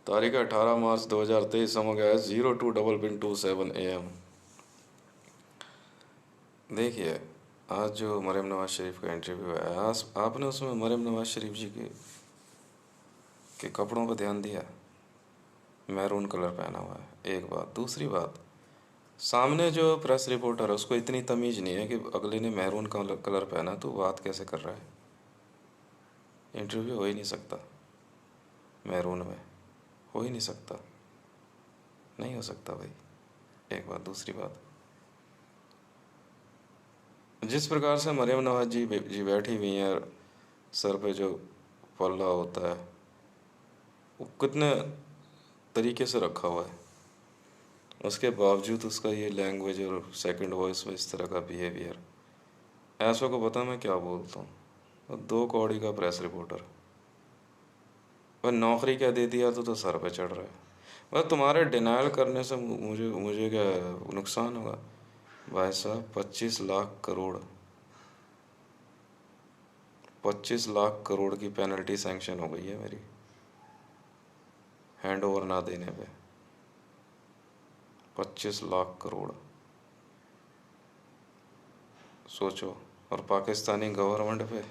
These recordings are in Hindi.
तारीख 18 मार्च 2023, समय गया 02:27 AM। देखिए, आज जो मरियम नवाज शरीफ का इंटरव्यू है, आज आपने उसमें मरियम नवाज शरीफ जी के कपड़ों पर ध्यान दिया? मैरून कलर पहना हुआ है, एक बात। दूसरी बात, सामने जो प्रेस रिपोर्टर है उसको इतनी तमीज़ नहीं है कि अगले ने मैरून कलर पहना तो बात कैसे कर रहा है। इंटरव्यू हो ही नहीं सकता मैरून में, हो ही नहीं सकता, नहीं हो सकता भाई, एक बात। दूसरी बात, जिस प्रकार से मरियम नवाज जी बैठी हुई हैं, सर पे जो पल्ला होता है वो कितने तरीके से रखा हुआ है, उसके बावजूद उसका ये लैंग्वेज और सेकंड वॉइस में इस तरह का बिहेवियर। ऐसों को पता मैं क्या बोलता हूँ, और 2 कौड़ी का प्रेस रिपोर्टर। वह नौकरी क्या दे दिया तो सर पे चढ़ रहा है। वह तुम्हारे डिनाइल करने से मुझे मुझे क्या नुकसान होगा भाई साहब? 25 लाख करोड़, 25 लाख करोड़ की पेनल्टी सैंक्शन हो गई है मेरी, हैंड ओवर ना देने पे। 25 लाख करोड़, सोचो। और पाकिस्तानी गवर्नमेंट पे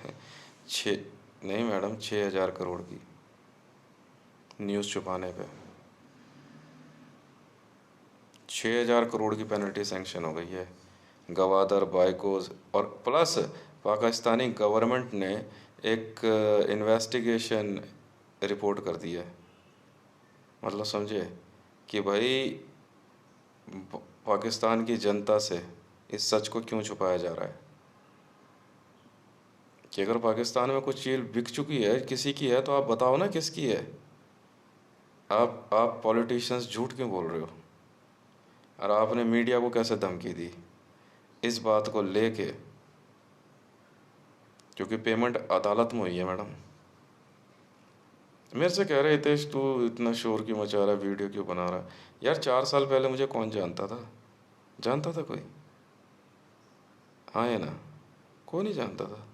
छः, नहीं मैडम, 6,000 करोड़ की न्यूज़ छुपाने पे 6,000 करोड़ की पेनल्टी सैंक्शन हो गई है गवादर बाइकोज। और प्लस पाकिस्तानी गवर्नमेंट ने एक इन्वेस्टिगेशन रिपोर्ट कर दी है। मतलब समझे कि भाई पाकिस्तान की जनता से इस सच को क्यों छुपाया जा रहा है, कि अगर पाकिस्तान में कुछ चीज़ बिक चुकी है, किसी की है, तो आप बताओ ना किसकी है। आप पॉलिटिशियंस झूठ क्यों बोल रहे हो? और आपने मीडिया को कैसे धमकी दी इस बात को लेके, क्योंकि पेमेंट अदालत में हुई है मैडम। मेरे से कह रहे हितेश तू इतना शोर क्यों मचा रहा है, वीडियो क्यों बना रहा है? यार 4 साल पहले मुझे कौन जानता था? जानता था कोई? हाँ या ना? कोई नहीं जानता था।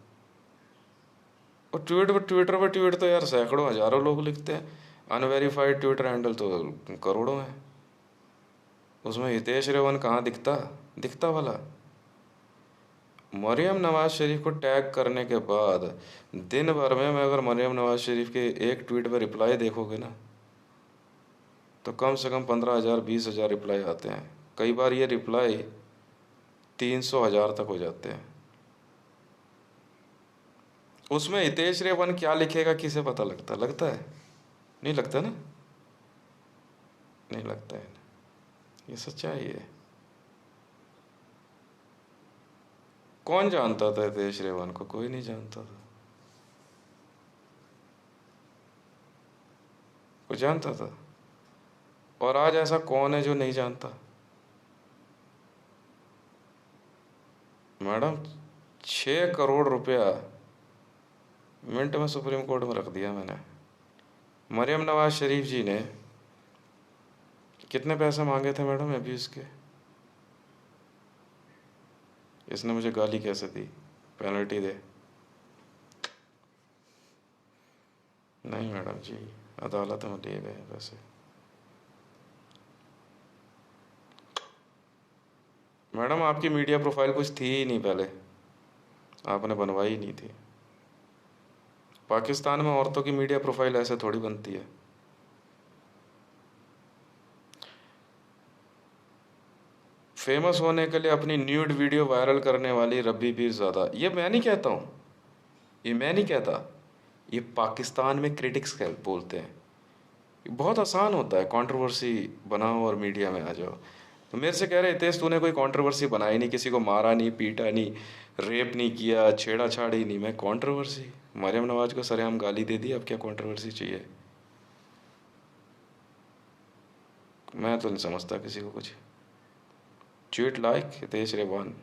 और ट्विटर तो यार सैकड़ों हज़ारों लोग लिखते हैं, अनवेरीफाइड ट्विटर हैंडल तो करोड़ों हैं। उसमें हितेश रेवन कहाँ दिखता? दिखता भला? मरियम नवाज शरीफ को टैग करने के बाद दिन भर में मैं अगर मरियम नवाज शरीफ के एक ट्वीट पर रिप्लाई देखोगे ना, तो कम से कम 15,000 20,000 रिप्लाई आते हैं। कई बार ये रिप्लाई 300,000 तक हो जाते हैं। उसमें हितेश रेवन क्या लिखेगा किसे पता लगता? लगता है? नहीं लगता ना? नहीं लगता है ना? ये सच्चाई है। कौन जानता था हितेश रेवन को? कोई नहीं जानता था। कोई जानता था? और आज ऐसा कौन है जो नहीं जानता? मैडम, 6 करोड़ रुपया मिनट में सुप्रीम कोर्ट में रख दिया मैंने। मरियम नवाज शरीफ जी ने कितने पैसे मांगे थे मैडम अब्यूज़ के? इसने मुझे गाली कैसे दी? पेनल्टी दे। नहीं मैडम जी, अदालत में लिए गए पैसे। मैडम आपकी मीडिया प्रोफाइल कुछ थी ही नहीं पहले, आपने बनवाई ही नहीं थी। पाकिस्तान में औरतों की मीडिया प्रोफाइल ऐसे थोड़ी बनती है। फेमस होने के लिए अपनी न्यूड वीडियो वायरल करने वाली रब्बी पीरज़ादा, ये मैं नहीं कहता हूँ, ये मैं नहीं कहता, ये पाकिस्तान में क्रिटिक्स बोलते हैं। बहुत आसान होता है कंट्रोवर्सी बनाओ और मीडिया में आ जाओ। तो मेरे से कह रहे हितेश तूने कोई कंट्रोवर्सी बनाई नहीं, किसी को मारा नहीं, पीटा नहीं, रेप नहीं किया, छेड़ा-छाड़ी नहीं। मैं कंट्रोवर्सी? मरियम नवाज को सरेआम गाली दे दी, अब क्या कंट्रोवर्सी चाहिए? मैं तो नहीं समझता किसी को कुछ। ट्वीट लाइक हितेश रेवान,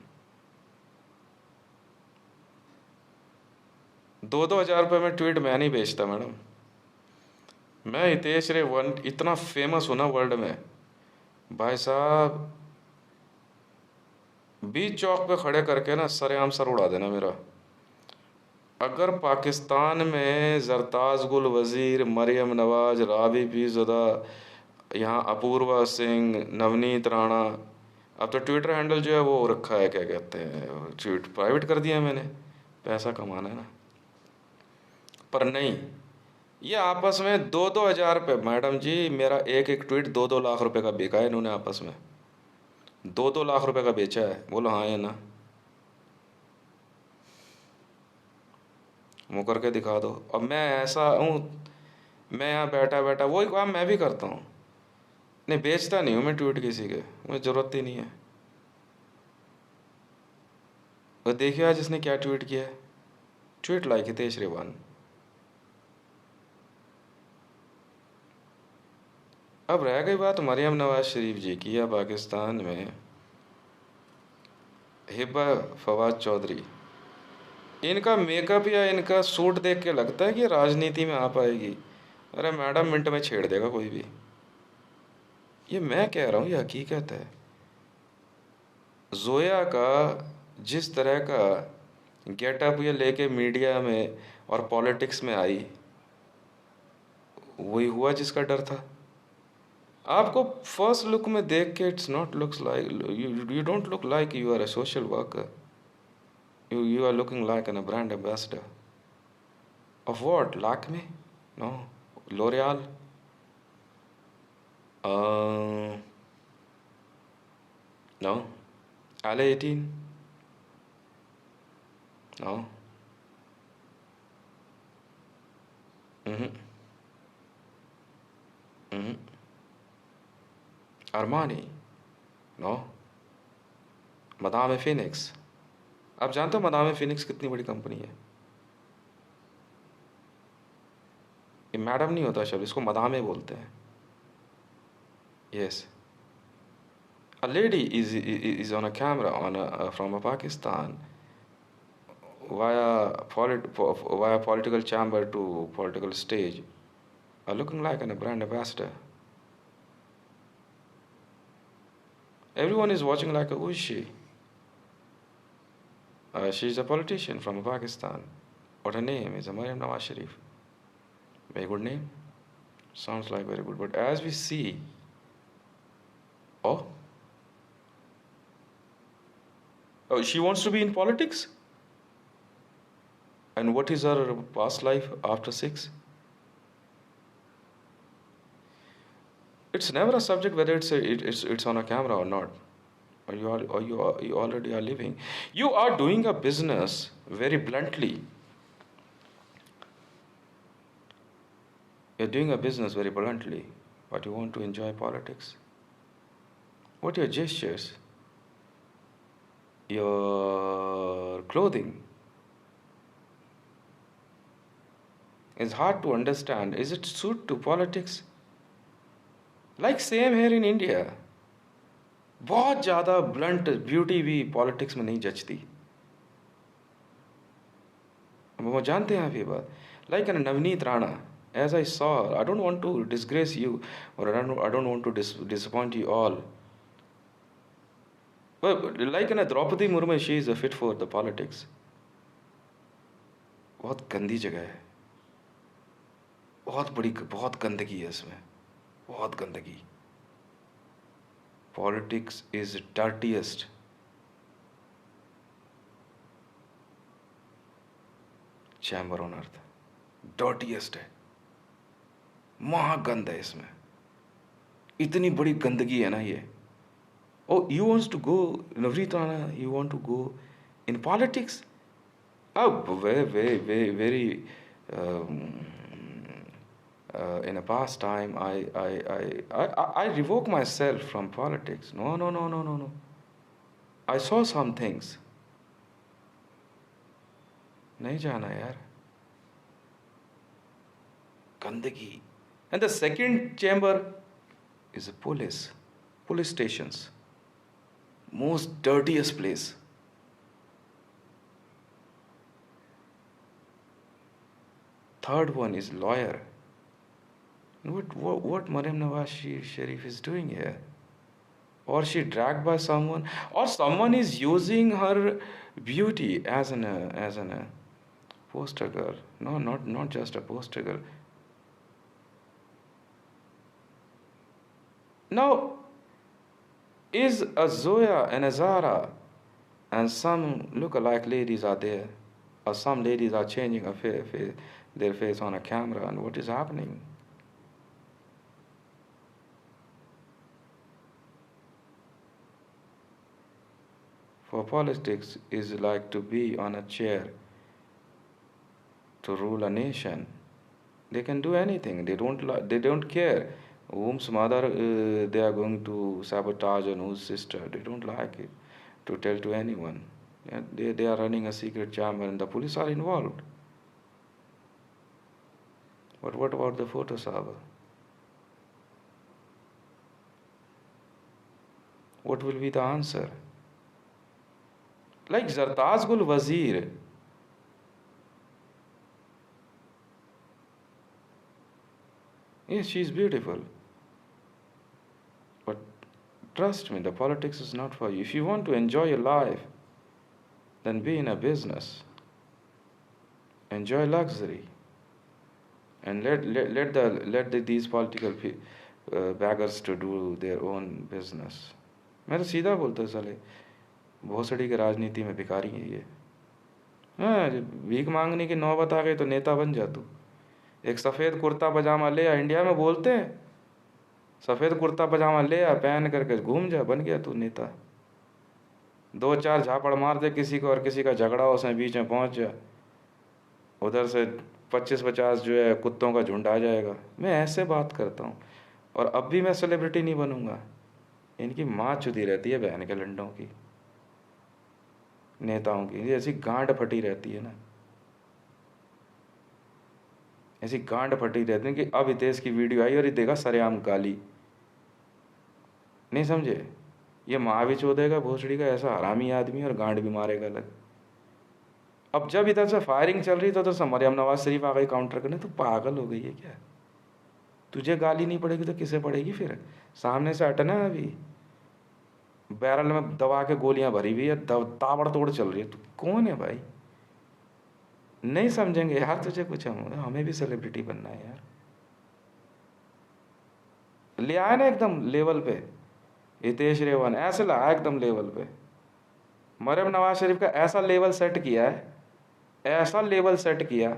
2-2 हज़ार रुपये में ट्वीट मैं नहीं बेचता मैडम। मैं हितेश रेवान इतना फेमस हूँ ना वर्ल्ड में भाई साहब, बीच चौक पे खड़े करके ना सरेआम सर उड़ा देना मेरा। अगर पाकिस्तान में जरताज गुल वज़ीर, मरियम नवाज, राबी पीरज़ादा, यहाँ अपूर्वा सिंह, नवनीत राणा, अब तो ट्विटर हैंडल जो है वो रखा है, क्या कहते हैं, ट्वीट प्राइवेट कर दिया मैंने, पैसा कमाना है ना। पर नहीं, ये आपस में 2-2 हज़ार रुपये, मैडम जी मेरा एक एक ट्वीट 2-2 लाख रुपए का बिका है, इन्होंने आपस में 2-2 लाख रुपए का बेचा है। बोलो हाँ या ना, मुँह करके दिखा दो। अब मैं ऐसा हूँ, मैं यहाँ बैठा बैठा वही काम मैं भी करता हूँ। नहीं, बेचता नहीं हूँ मैं ट्वीट किसी के, मुझे ज़रूरत ही नहीं है। और देखिए आज इसने क्या ट्वीट किया है, ट्वीट लाइक हितेश रेवान। अब रह गई बात मरियम नवाज शरीफ जी की, या पाकिस्तान में हिबा फवाद चौधरी, इनका मेकअप या इनका सूट देख के लगता है कि राजनीति में आ पाएगी। अरे मैडम मिनट में छेड़ देगा कोई भी। ये मैं कह रहा हूँ, ये हकीकत है। जोया का जिस तरह का गेटअप ये लेके मीडिया में और पॉलिटिक्स में आई, वही हुआ जिसका डर था। आपको फर्स्ट लुक में देख के it's not looks like, you don't look like you are a social worker, you are looking like an brand ambassador of what? Lakme? No. L'Oreal? No. LA18? No. Mm-hmm. Mm-hmm. Armani? No. Madam Phoenix? आप जानते हो मदाम फिनिक्स कितनी बड़ी कंपनी है? ये मैडम नहीं होता शब्द, इसको मदामे बोलते हैं। Yes, a lady is on a camera from a Pakistan via political chamber to political stage, looking like a brand ambassador. Everyone is watching like, who is she? She's a politician from Pakistan. What her name is? Maryam Nawaz Sharif. Very good name. Sounds like very good. But as we see, oh, she wants to be in politics. And what is her past life after 6? It's never a subject whether it's on a camera or not. Or you already are living. You are doing a business very bluntly. You're doing a business very bluntly, but you want to enjoy politics. What are your gestures? Your clothing? It's hard to understand. Is it suit to politics? Like same here in India. बहुत ज़्यादा ब्लंट ब्यूटी भी पॉलिटिक्स में नहीं जचती। वो जानते हैं आप ये बात। Like Navneet Rana, as I saw, I don't want to disgrace you, or I don't want to disappoint you all. But like Draupadi Murmu, she is fit for the politics. बहुत गंदी जगह है, बहुत गंदगी है इसमें, बहुत गंदगी। Politics is dirtiest. Chamber on earth. Dirtiest है, महागंद है इसमें। इतनी बड़ी गंदगी है ना ये। Oh, you want to go, Navritana, you want to go in politics? Oh, very in a past time, I revoke myself from politics. No. I saw some things. नहीं जाना यार, गंदगी। And the second chamber is a police stations, most dirtiest place. Third one is lawyer. What Maryam Nawaz Sharif is doing here? Or she dragged by someone, or someone is using her beauty as an Poster girl. No, not just a poster girl. Now, is a Zoya and a Zara and some look-alike ladies are there, or some ladies are changing their face on a camera, and what is happening? For politics is like to be on a chair to rule a nation. They can do anything. They don't care whom's mother they are going to sabotage and whose sister. They don't like it to tell to anyone. Yeah, they are running a secret chamber and the police are involved. But what about the photo server? What will be the answer? Like Zartaz Gul Wazir. Yes, she's beautiful. But trust me, the politics is not for you. If you want to enjoy your life, then be in a business. Enjoy luxury. And these political beggars to do their own business. मैं तो सीधा बोलता हूँ साले भोसड़ी के राजनीति में भिखारी है ये. हाँ, भीख मांगने की नौबत आ गई तो नेता बन जा तू. एक सफ़ेद कुर्ता पजामा ले आ, इंडिया में बोलते हैं सफ़ेद कुर्ता पजामा ले आ, पहन करके घूम जा, बन गया तू नेता. 2-4 झापड़ मार दे किसी को और किसी का झगड़ा हो उसमें बीच में पहुंच जा, उधर से 25-50 जो है कुत्तों का झुंड आ जाएगा. मैं ऐसे बात करता हूँ. और अब भी मैं सेलिब्रिटी नहीं बनूंगा. इनकी माँ चुदी रहती है बहन के लंडों की, नेताओं की. ऐसी गांड फटी रहती है ना, ऐसी गांड फटी रहती है कि अब हितेश की वीडियो आई और ये देखा सरेआम गाली. नहीं समझे? ये माँ भी चोदेगा भोसड़ी का, ऐसा हरामी आदमी, और गांड भी मारेगा अलग. अब जब इधर से फायरिंग चल रही तो मरियम नवाज शरीफ आ गई काउंटर करने. तो पागल हो गई है क्या? तुझे गाली नहीं पड़ेगी तो किसे पड़ेगी फिर? सामने से हटना है. अभी बैरल में दबा के गोलियां भरी हुई है, ताबड़ तोड़ चल रही है. तू कौन है भाई? नहीं समझेंगे यार तुझे कुछ. हमें भी सेलिब्रिटी बनना है यार. ले आया ना एकदम लेवल पे. हितेश रेवन ऐसे लाया एकदम लेवल पे. मरियम नवाज शरीफ का ऐसा लेवल सेट किया है, ऐसा लेवल सेट किया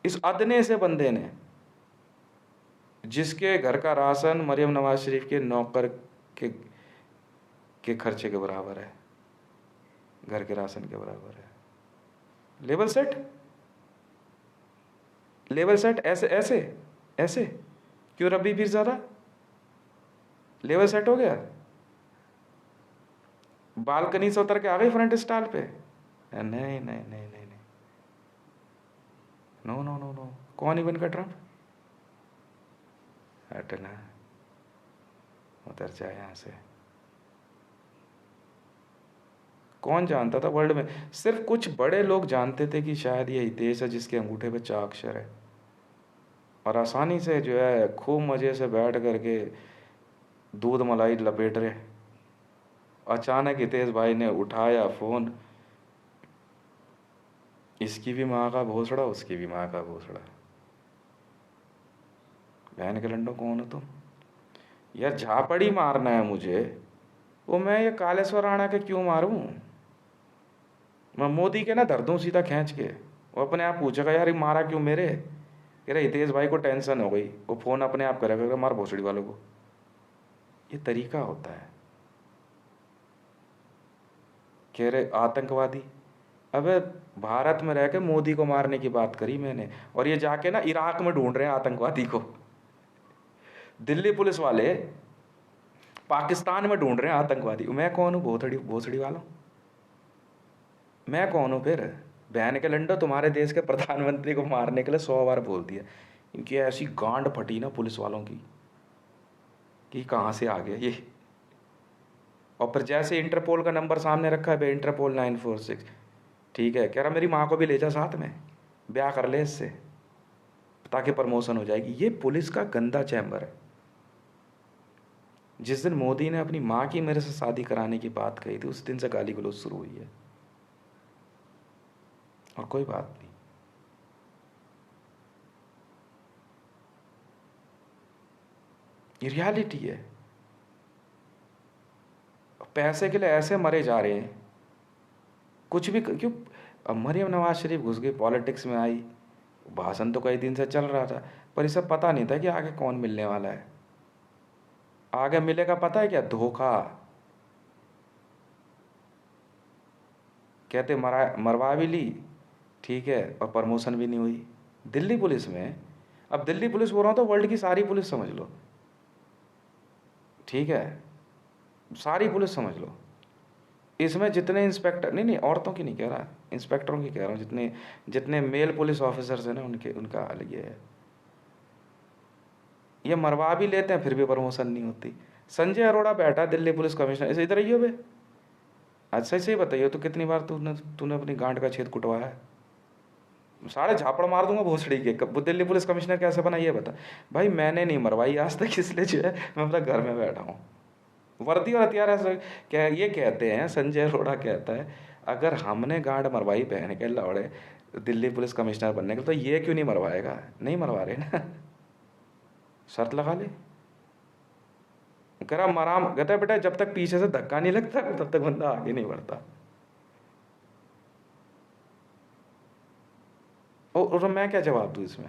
इस अदने से बंदे ने, जिसके घर का राशन मरियम नवाज शरीफ के नौकर के खर्चे के बराबर है. घर के राशन के बराबर है. Level set, level set. ऐसे ऐसे ऐसे क्यों रब्बी पीरज़ादा? लेवल सेट हो गया. बालकनी से उतर के आ गई फ्रंट स्टॉल पे. नहीं नहीं नहीं नहीं नहीं, नो नो नो नो. कौन ही बनकर ट्रम्प? हटना, उतर जाए यहाँ से. कौन जानता था वर्ल्ड में? सिर्फ कुछ बड़े लोग जानते थे कि शायद ये हितेश है जिसके अंगूठे पे 4 अक्षर है, और आसानी से जो है खूब मज़े से बैठ करके दूध मलाई लपेट रहे. अचानक हितेश भाई ने उठाया फ़ोन. इसकी भी माँ का भोसड़ा, उसकी भी माँ का भोसड़ा. बहन के लंडो कौन हो तुम? यार झापड़ी मारना है मुझे, वो मैं ये कालेश्वर राणा के क्यों मारूं? मैं मोदी के ना धर दूं सीधा खींच के. वो अपने आप पूछेगा यार ये मारा क्यों मेरे? कह रहे हितेश भाई को टेंशन हो गई, वो फ़ोन अपने आप करेगा मार भोसड़ी वालों को. ये तरीका होता है. कह रहे आतंकवादी. अबे भारत में रह के मोदी को मारने की बात करी मैंने, और ये जाके ना इराक में ढूंढ रहे हैं आतंकवादी को. दिल्ली पुलिस वाले पाकिस्तान में ढूंढ रहे हैं आतंकवादी. मैं कौन हूँ भोसड़ी वालों? मैं कौन हूँ फिर? बहन के लंडो तुम्हारे देश के प्रधानमंत्री को मारने के लिए 100 बार बोल दिया. इनकी ऐसी गांड फटी ना पुलिस वालों की कि कहाँ से आ गया ये. और फिर जैसे इंटरपोल का नंबर सामने रखा है, इंटरपोल 946, ठीक है, कह रहा मेरी माँ को भी ले जा साथ में, ब्याह कर ले इससे ताकि प्रमोशन हो जाएगी. ये पुलिस का गंदा चैम्बर है. जिस दिन मोदी ने अपनी माँ की मेरे से शादी कराने की बात कही थी, उस दिन से गाली गलौज शुरू हुई है, और कोई बात नहीं. ये रियलिटी है। पैसे के लिए ऐसे मरे जा रहे हैं, कुछ भी क्यों। अब मरियम नवाज शरीफ घुस गई, पॉलिटिक्स में आई, भाषण तो कई दिन से चल रहा था, पर इसे पता नहीं था कि आगे कौन मिलने वाला है। आगे मिलेगा पता है क्या? धोखा। कहते मरवा भी ली, ठीक है, और प्रमोशन भी नहीं हुई दिल्ली पुलिस में। अब दिल्ली पुलिस बोल रहा हूँ तो वर्ल्ड की सारी पुलिस समझ लो, ठीक है, सारी पुलिस समझ लो। इसमें जितने इंस्पेक्टर, नहीं नहीं औरतों की नहीं कह रहा, इंस्पेक्टरों की कह रहा हूँ, जितने जितने मेल पुलिस ऑफिसर्स हैं ना, उनके उनका हाल ये है। ये मरवा भी लेते हैं फिर भी प्रमोशन नहीं होती। संजय अरोड़ा बैठा दिल्ली पुलिस कमिश्नर, इसे इधर आइयो बे। अच्छा से ही बताइए तो कितनी बार तूने तूने अपनी गांड का छेद कुटवाया है? सारे झापड़ मार दूंगा भोसड़ी के। दिल्ली पुलिस कमिश्नर कैसे बना ये बता। भाई मैंने नहीं मरवाई आज तक, इसलिए जो है मैं अपना घर में बैठा हूँ। वर्दी और हथियार ऐसा क्या, ये कहते हैं, संजय अरोड़ा कहता है, अगर हमने गांड मरवाई पहन के लौड़े दिल्ली पुलिस कमिश्नर बनने के, तो ये क्यों नहीं मरवाएगा? नहीं मरवा रहे ना, शर्त लगा ले। करा मराम कहता है बेटा, जब तक पीछे से धक्का नहीं लगता तब तक बंदा आगे नहीं बढ़ता। और मैं क्या जवाब दूं इसमें?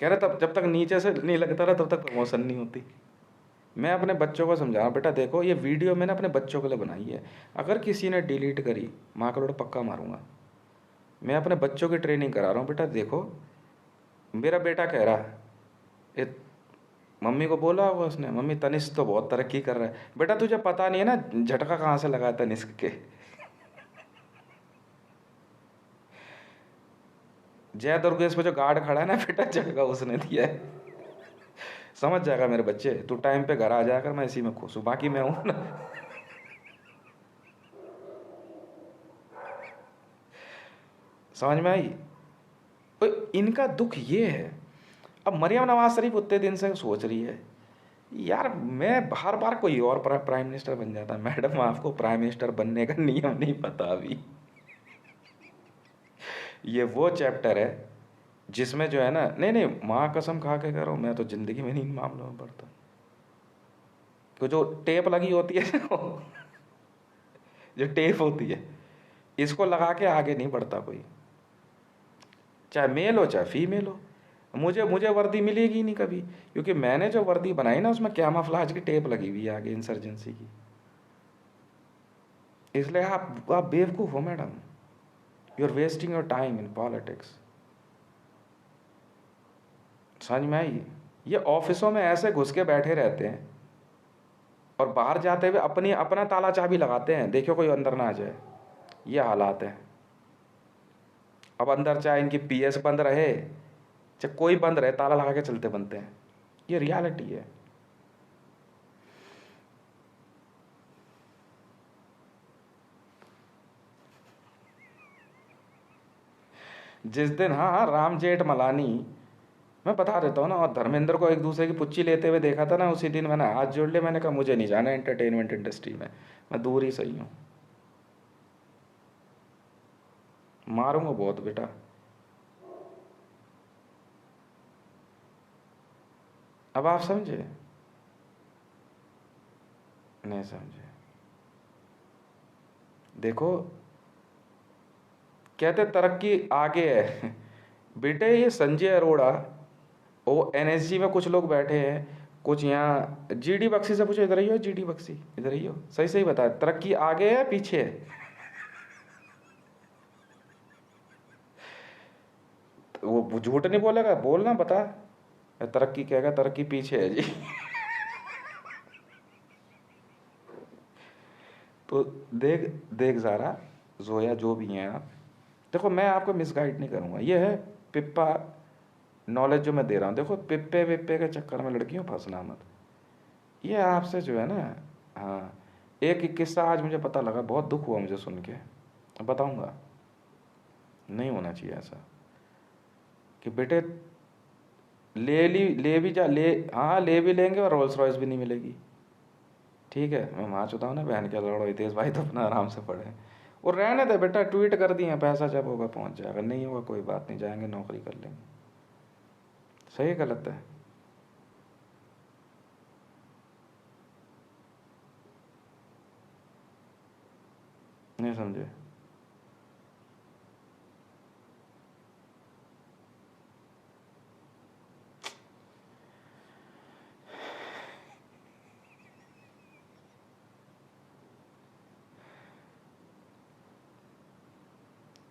कह रहे तब जब तक नीचे से नहीं लगता रहा तब तक प्रमोशन नहीं होती। मैं अपने बच्चों को समझा रहा हूँ, बेटा देखो ये वीडियो मैंने अपने बच्चों के लिए बनाई है, अगर किसी ने डिलीट करी माँ का लोड़ा पक्का मारूंगा। मैं अपने बच्चों की ट्रेनिंग करा रहा हूँ, बेटा देखो मेरा बेटा कह रहा है, मम्मी को बोला होगा उसने, मम्मी तनिष्क तो बहुत तरक्की कर रहा है। बेटा तुझे पता नहीं है ना झटका कहाँ से लगा तनिष्क के। जय दुर्गेश पे जो गार्ड खड़ा है ना बेटा, झटका उसने दिया है। समझ जाएगा मेरे बच्चे, तू टाइम पे घर आ जाकर, मैं इसी में खुश हूँ, बाकी मैं हूं ना। समझ में आई? तो इनका दुख ये है। अब मरियम नवाज शरीफ उतने दिन से सोच रही है, यार मैं हर बार कोई और प्राइम मिनिस्टर बन जाता। मैडम आपको प्राइम मिनिस्टर बनने का नियम नहीं पता अभी। ये वो चैप्टर है जिसमें जो है ना, नहीं नहीं माँ कसम खा के कह रहा हूँ, मैं तो जिंदगी में नहीं इन मामलों में पड़ता। तो जो टेप लगी होती है ना, जो टेप होती है, इसको लगा के आगे नहीं बढ़ता कोई, चाहे मेल हो चाहे फीमेल हो। मुझे मुझे वर्दी मिलेगी नहीं कभी, क्योंकि मैंने जो वर्दी बनाई ना उसमें कैमोफ्लेज की टेप लगी हुई है आगे इंसर्जेंसी की। इसलिए आप बेवकूफ़ हो madam, you are wasting your time in politics. समझ में आई? ये ऑफिसों में ऐसे घुस के बैठे रहते हैं और बाहर जाते हुए अपनी अपना ताला चाबी लगाते हैं, देखो कोई अंदर ना आ जाए। ये हालात है। अब अंदर चाहे इनकी पीएस बंद रहे चाहे कोई बंद रहे, ताला लगा के चलते बनते हैं। ये रियलिटी है। जिस दिन, हाँ हाँ, राम जेठ मलानी, मैं बता देता हूँ ना, और धर्मेंद्र को एक दूसरे की पुच्ची लेते हुए देखा था ना, उसी दिन मैंने हाथ जोड़ लिया, मैंने कहा मुझे नहीं जाना एंटरटेनमेंट इंडस्ट्री में, मैं दूर ही सही हूँ। मारूंगा बहुत बेटा। अब आप समझे? नहीं समझे? देखो कहते तरक्की आगे है। बेटे ये संजय अरोड़ा, वो एनएसजी में कुछ लोग बैठे हैं, कुछ यहाँ जीडी बख्शी से पूछो, इधर ही हो जीडी बख्शी, इधर ही हो, सही सही बता, तरक्की आगे है पीछे है? तो वो झूठ नहीं बोलेगा, बोलना बता, तरक्की कहेगा तरक्की पीछे है जी। तो देख देख ज़रा, जोया जो भी हैं आप, देखो मैं आपको मिसगाइड नहीं करूँगा, ये है पिप्पा नॉलेज जो मैं दे रहा हूँ। देखो पिप्पे विप्पे के चक्कर में लड़कियों फंसना मत। ये आपसे जो है ना, हाँ, एक किस्सा आज मुझे पता लगा, बहुत दुख हुआ मुझे सुन के, बताऊँगा। नहीं होना चाहिए ऐसा कि बेटे ले भी जा, ले, हाँ ले भी लेंगे और रोल्स रॉयस भी नहीं मिलेगी, ठीक है। मैं वहाँ चुता हूँ ना, बहन के लड़ो हितेश भाई तो अपना आराम से पढ़े, और रहने दे बेटा, ट्वीट कर दिए, पैसा जब होगा पहुँच जाएगा, नहीं होगा कोई बात नहीं, जाएंगे नौकरी कर लेंगे। सही गलत है? नहीं समझे?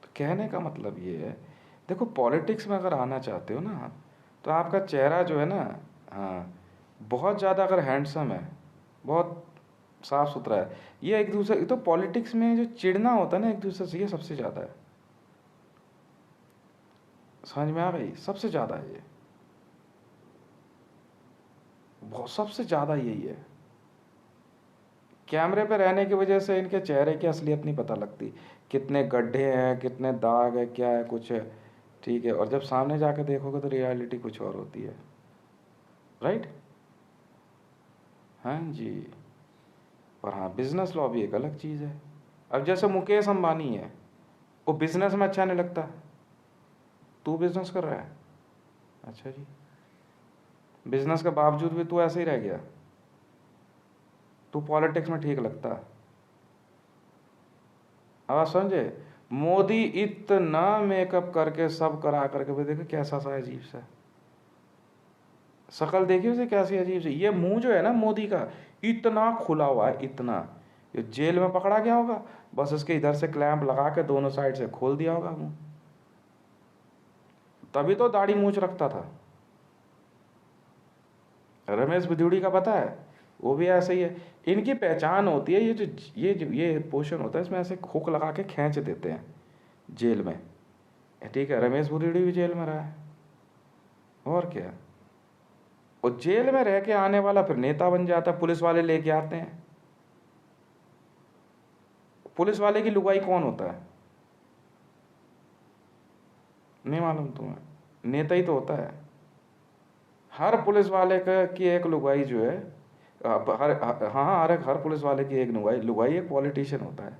तो कहने का मतलब ये है, देखो पॉलिटिक्स में अगर आना चाहते हो ना, तो आपका चेहरा जो है ना, हाँ, बहुत ज़्यादा अगर हैंडसम है, बहुत साफ सुथरा है, ये एक दूसरे तो पॉलिटिक्स में जो चिढ़ना होता है ना एक दूसरे से, ये सबसे ज़्यादा है। समझ में आ गई? सबसे ज़्यादा है ये, बहुत सबसे ज़्यादा यही है। कैमरे पे रहने की वजह से इनके चेहरे की असलियत नहीं पता लगती, कितने गड्ढे हैं, कितने दाग है, क्या है, कुछ है, ठीक है। और जब सामने जाके देखोगे तो रियलिटी कुछ और होती है, राइट? हाँ जी। पर हाँ, बिजनेस लॉ भी एक अलग चीज़ है। अब जैसे मुकेश अंबानी है, वो बिजनेस में अच्छा नहीं लगता, तू बिजनेस कर रहा है, अच्छा जी, बिजनेस के बावजूद भी तू ऐसे ही रह गया, तू पॉलिटिक्स में ठीक लगता। अब आप समझे? मोदी इतना मेकअप करके सब करा करके भी देखो कैसा सा अजीब सा, शक्ल देखिए उसे कैसी अजीब सी। ये मुंह जो है ना मोदी का, इतना खुला हुआ है, इतना, ये जेल में पकड़ा गया होगा, बस उसके इधर से क्लैंप लगा के दोनों साइड से खोल दिया होगा मुंह, तभी तो दाढ़ी मूंछ रखता था। रमेश भिदुड़ी का पता है, वो भी ऐसे ही है। इनकी पहचान होती है, ये पोर्शन होता है, इसमें ऐसे हुक लगा के खींच देते हैं जेल में, ठीक है। रमेश भिदुड़ी भी जेल में रहा है, और क्या। और जेल में रह के आने वाला फिर नेता बन जाता है, पुलिस वाले लेके आते हैं। पुलिस वाले की लुगाई कौन होता है? नहीं मालूम तुम्हें? नेता ही तो होता है। हर पुलिस वाले का की एक लुगाई जो है, हाँ हाँ, हर पुलिस वाले की एक लुगाई, लुगाई एक पॉलिटिशियन होता है,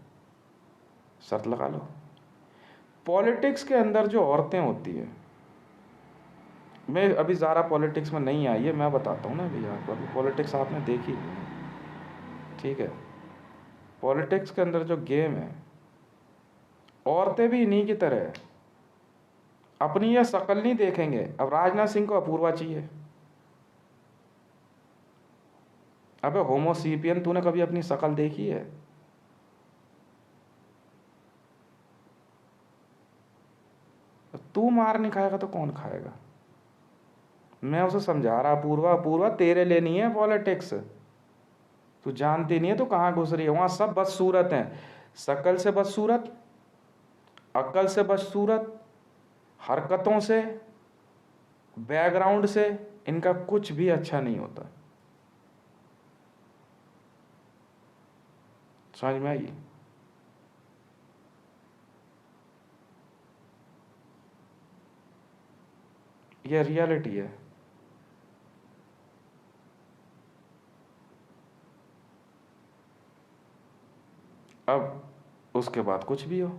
शर्त लगा लो। पॉलिटिक्स के अंदर जो औरतें होती है, मैं अभी ज़्यादा पॉलिटिक्स में नहीं आई है, मैं बताता हूँ ना भैया आपको, अभी पॉलिटिक्स आपने देखी नहीं है, ठीक है। पॉलिटिक्स के अंदर जो गेम है, औरतें भी इन्हीं की तरह है, अपनी यह शक्ल नहीं देखेंगे। अब राजनाथ सिंह को अपूर्वा चाहिए, अबे होमोसीपियन, तूने कभी अपनी शक्ल देखी है? तू मार नहीं खाएगा तो कौन खाएगा? मैं उसे समझा रहा, अपूर्वा अपूर्वा तेरे लिए नहीं है पॉलिटिक्स, तू जानती नहीं है तू कहाँ घुस रही है। वहां सब बदसूरत हैं, शक्ल से बदसूरत, अक्ल से बदसूरत, हरकतों से, बैकग्राउंड से, इनका कुछ भी अच्छा नहीं होता। समझ में आई? यह रियलिटी है। अब उसके बाद कुछ भी हो,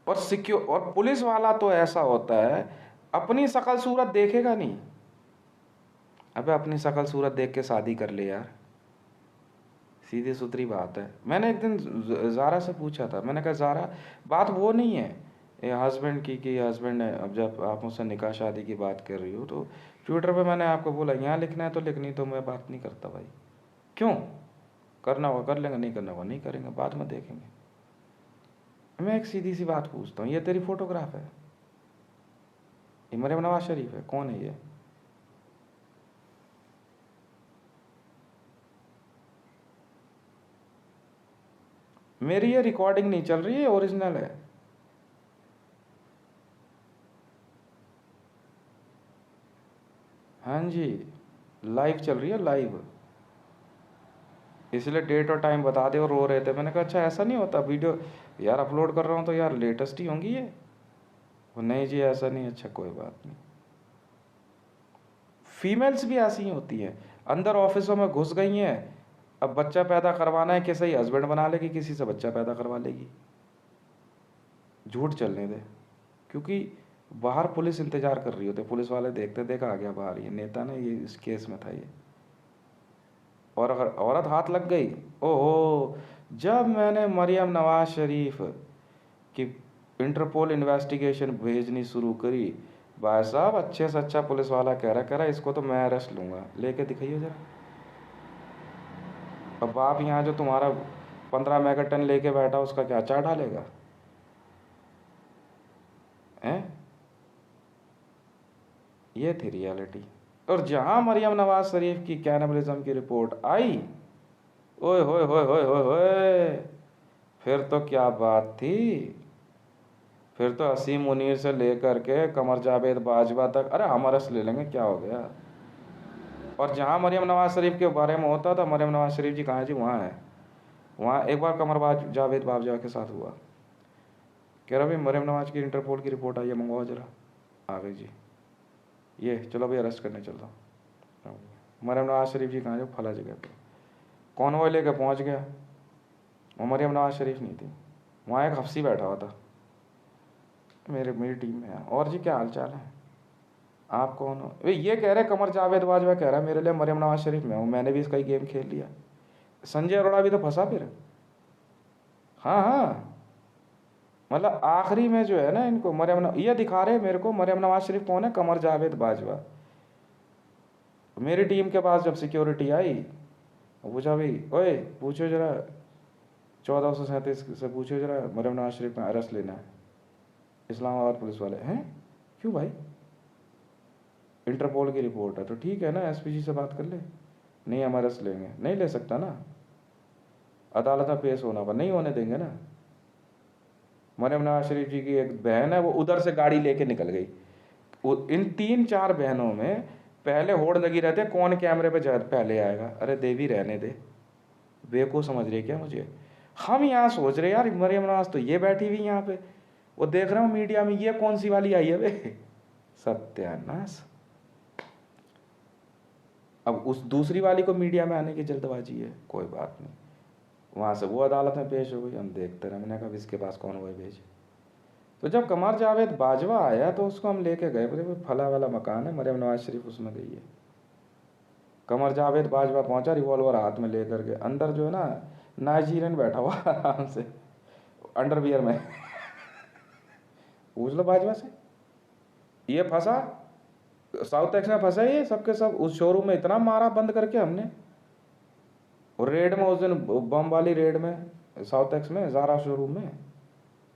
और सिक्योर, और पुलिस वाला तो ऐसा होता है, अपनी शक्ल सूरत देखेगा नहीं। अबे अपनी शक्ल सूरत देख के शादी कर ले यार, सीधी सुथरी बात है। मैंने एक दिन ज़ारा से पूछा था, मैंने कहा ज़ारा, बात वो नहीं है ये हस्बैंड की कि हस्बैंड है, अब जब आप मुझसे निकाह शादी की बात कर रही हो तो ट्विटर पे मैंने आपको बोला यहाँ लिखना है तो लिखनी, तो मैं बात नहीं करता भाई। क्यों? करना होगा कर लेंगे, नहीं करना होगा नहीं करेंगे, बाद में देखेंगे। मैं एक सीधी सी बात पूछता हूँ, ये तेरी फोटोग्राफ है, ये मरियम नवाज शरीफ है, कौन है ये? मेरी ये रिकॉर्डिंग नहीं चल रही है, ओरिजिनल है। हाँ जी, लाइव चल रही है, लाइव। इसलिए डेट और टाइम बता दे, और रो रहे थे। मैंने कहा अच्छा ऐसा नहीं होता वीडियो, यार अपलोड कर रहा हूँ तो यार लेटेस्ट ही होंगी ये। वो नहीं जी ऐसा नहीं, अच्छा कोई बात नहीं। फीमेल्स भी ऐसी ही होती हैं, अंदर ऑफिसों में घुस गई हैं, अब बच्चा पैदा करवाना है, किसी हस्बैंड बना लेगी, किसी से बच्चा पैदा करवा लेगी, झूठ चलने दे। क्योंकि बाहर पुलिस इंतजार कर रही होती है, पुलिस वाले देखते देखा आ गया बाहर, ये नेता ने, ये इस केस में था ये। और अगर औरत हाथ लग गई, ओहो, जब मैंने मरियम नवाज शरीफ की इंटरपोल इन्वेस्टिगेशन भेजनी शुरू करी, भाई साहब अच्छे से अच्छा पुलिस वाला कह रहा इसको तो मैं अरेस्ट लूंगा, लेके दिखाइए जरा। अब बाप यहाँ जो तुम्हारा 15 मेगाटन लेके बैठा उसका क्या चार्ज डालेगा हैं? ये थी रियलिटी। और जहां मरियम नवाज शरीफ की कैनिबलिज्म की रिपोर्ट आई, ओए होए होए होए होए होए, फिर तो क्या बात थी। फिर तो असीम मुनीर से लेकर के कमर जावेद बाजवा तक, अरे हम अरेस्ट ले लेंगे, क्या हो गया। और जहां मरियम नवाज शरीफ के बारे में होता था, मरियम नवाज शरीफ जी कहाँ जी, वहाँ है। वहाँ एक बार जावेद बाजवा के साथ हुआ, कह रहा भाई मरियम नवाज की इंटरपोल की रिपोर्ट आई है, मंगवाओ जरा। आ गई जी, ये चलो भाई अरेस्ट करने चलता हूँ। मरियम नवाज शरीफ जी कहाँ जो, फला जगह पे कॉन्वॉय लेके पहुँच गया, वो मरियम नवाज शरीफ नहीं थी, वहाँ एक हफ्सी बैठा हुआ था। मेरी टीम में है। और जी क्या हाल चाल है, आप कौन हो? वे ये कह रहे कमर जावेद बाजवा कह रहा है मेरे लिए मरियम नवाज शरीफ में हूँ, मैंने भी इसका ही गेम खेल लिया। संजय अरोड़ा भी तो फंसा फिर। हाँ हाँ, मतलब आखिरी में जो है ना, इनको ये दिखा रहे मेरे को मरियम नवाज शरीफ कौन है, कमर जावेद बाजवा। मेरी टीम के पास जब सिक्योरिटी आई, पूछा भाई ओए पूछो जरा 1437 से पूछो जरा मरियम नवाज शरीफ में अरेस्ट लेना है। इस्लामाबाद पुलिस वाले हैं, क्यों भाई, इंटरपोल की रिपोर्ट है तो ठीक है ना, एसपीजी से बात कर ले। नहीं हम अरेस्ट लेंगे, नहीं ले सकता ना, अदालत में पेश होना, पर नहीं होने देंगे ना। मरियम नवाज शरीफ जी की एक बहन है, वो उधर से गाड़ी लेके निकल गई। इन 3-4 बहनों में पहले होड़ लगी रहते कौन कैमरे पे पहले आएगा। अरे देवी रहने दे, बेवकूफ़ समझ रही क्या मुझे। हम यहाँ सोच रहे यार मरियम नवाज तो ये बैठी हुई यहाँ पे, वो देख रहा हूँ मीडिया में ये कौन सी वाली आई है वे, सत्यानाश। अब उस दूसरी वाली को मीडिया में आने की जल्दबाजी है, कोई बात नहीं, वहाँ से वो अदालत में पेश हो गई, हम देखते रहे। मैंने कहा इसके पास कौन हुआ भेज। तो जब कमर जावेद बाजवा आया तो उसको हम लेके गए, बोले फला वाला मकान है, मरियम नवाज शरीफ उसमें गई है। कमर जावेद बाजवा पहुंचा रिवॉल्वर हाथ में लेकर के, अंदर जो है ना नाइजीरियन बैठा हुआ आराम से अंडरवियर में पूछ लो बाजवा से, ये फंसा साउथ एक्स में फंसा, ये सबके सब उस शोरूम में इतना मारा बंद करके हमने। और रेड में उस दिन, बम वाली रेड में साउथ एक्स में जारा शोरूम में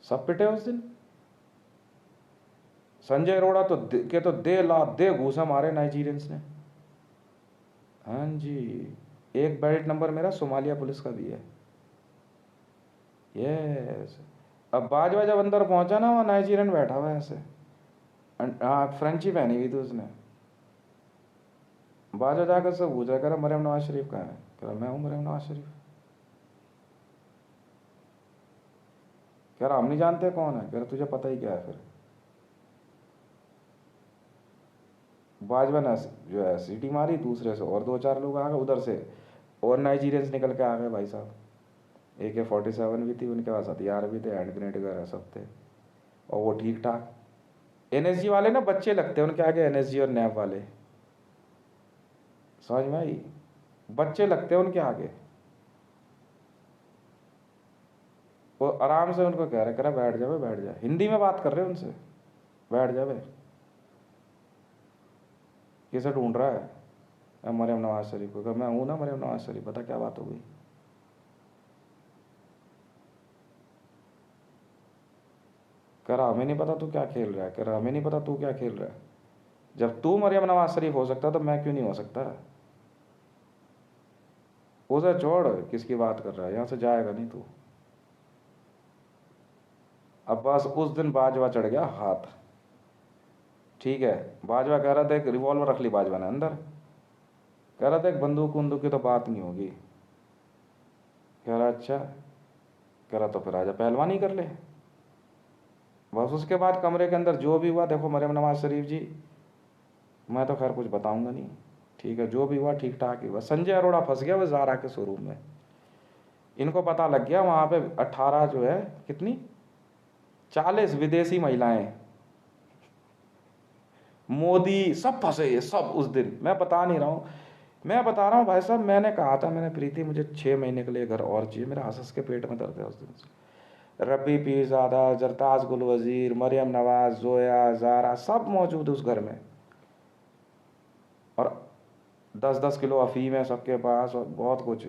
सब पिटे उस दिन। संजय अरोड़ा तो दे घूसा मारे नाइजीरियंस ने। हाँ जी, एक बेल्ट नंबर मेरा सोमालिया पुलिस का भी है। यस, अब बाजवा जब अंदर पहुंचा ना, वहाँ नाइजीरियन बैठा हुआ है ऐसे, हाँ फ्रेंची पहनी हुई थी उसने। बाजवा जाकर से पूछा, कह रहा मरियम नवाज शरीफ कहाँ है, कह रहा मैं हूँ मरियम नवाज शरीफ। कह रहा हम नहीं जानते कौन है, कह रहा तुझे पता ही क्या है फिर। बाजवा ने जो है सीटी मारी दूसरे से, और 2-4 लोग आ गए उधर से, और नाइजीरियंस निकल के आ गए भाई साहब। AK-47 भी थी उनके पास, हथियार भी थे, हैंड ग्रेनेड वगैरह सब थे, और वो ठीक ठाक। NSG वाले ना बच्चे लगते हैं उनके आगे, NSG और नैब वाले, समझ में आई, बच्चे लगते हैं उनके आगे। वो आराम से उनको कह रहा बैठ जावे बैठ जा, हिंदी में बात कर रहे हैं उनसे, बैठ जावे। किसे ढूंढ रहा है, मरियम नवाज शरीफ को। मैं हूं ना मरियम नवाज शरीफ, बता क्या बात हो गई। कह रहा हमें नहीं पता तू क्या खेल रहा है, कह रहा हमें नहीं पता तू क्या खेल रहा है। जब तू मरियम नवाज शरीफ हो सकता तो मैं क्यों नहीं हो सकता। उसे छोड़, किसकी बात कर रहा है, यहां से जाएगा नहीं तू। अब बस उस दिन बाजवा चढ़ गया हाथ, ठीक है। बाजवा कह रहा था एक रिवॉल्वर रख ली बाजवा ने अंदर, कह रहा था एक बंदूक वंदूक की तो बात नहीं होगी। कह रहा अच्छा, कह रहा तो फिर आजा पहलवानी कर ले। बस उसके बाद कमरे के अंदर जो भी हुआ, देखो मरियम नवाज शरीफ जी, मैं तो खैर कुछ बताऊंगा नहीं, ठीक है, जो भी हुआ ठीक ठाक ही हुआ। संजय अरोड़ा फंस गया वो जारा के शोरूम में, इनको पता लग गया वहां पे 18 जो है कितनी 40 विदेशी महिलाएं, मोदी सब फंसे ये सब उस दिन। मैं बता नहीं रहा हूँ, मैं बता रहा हूँ भाई साहब, मैंने कहा था, मैंने प्रीति मुझे 6 महीने के लिए घर और चाहिए, मेरा हंस के पेट में दर्द है उस दिन से। रब्बी पीरजादा, जरताज गुल वजीर, मरियम नवाज, जोया, जारा, सब मौजूद उस घर में। और 10-10 किलो अफीम है सबके पास और बहुत कुछ।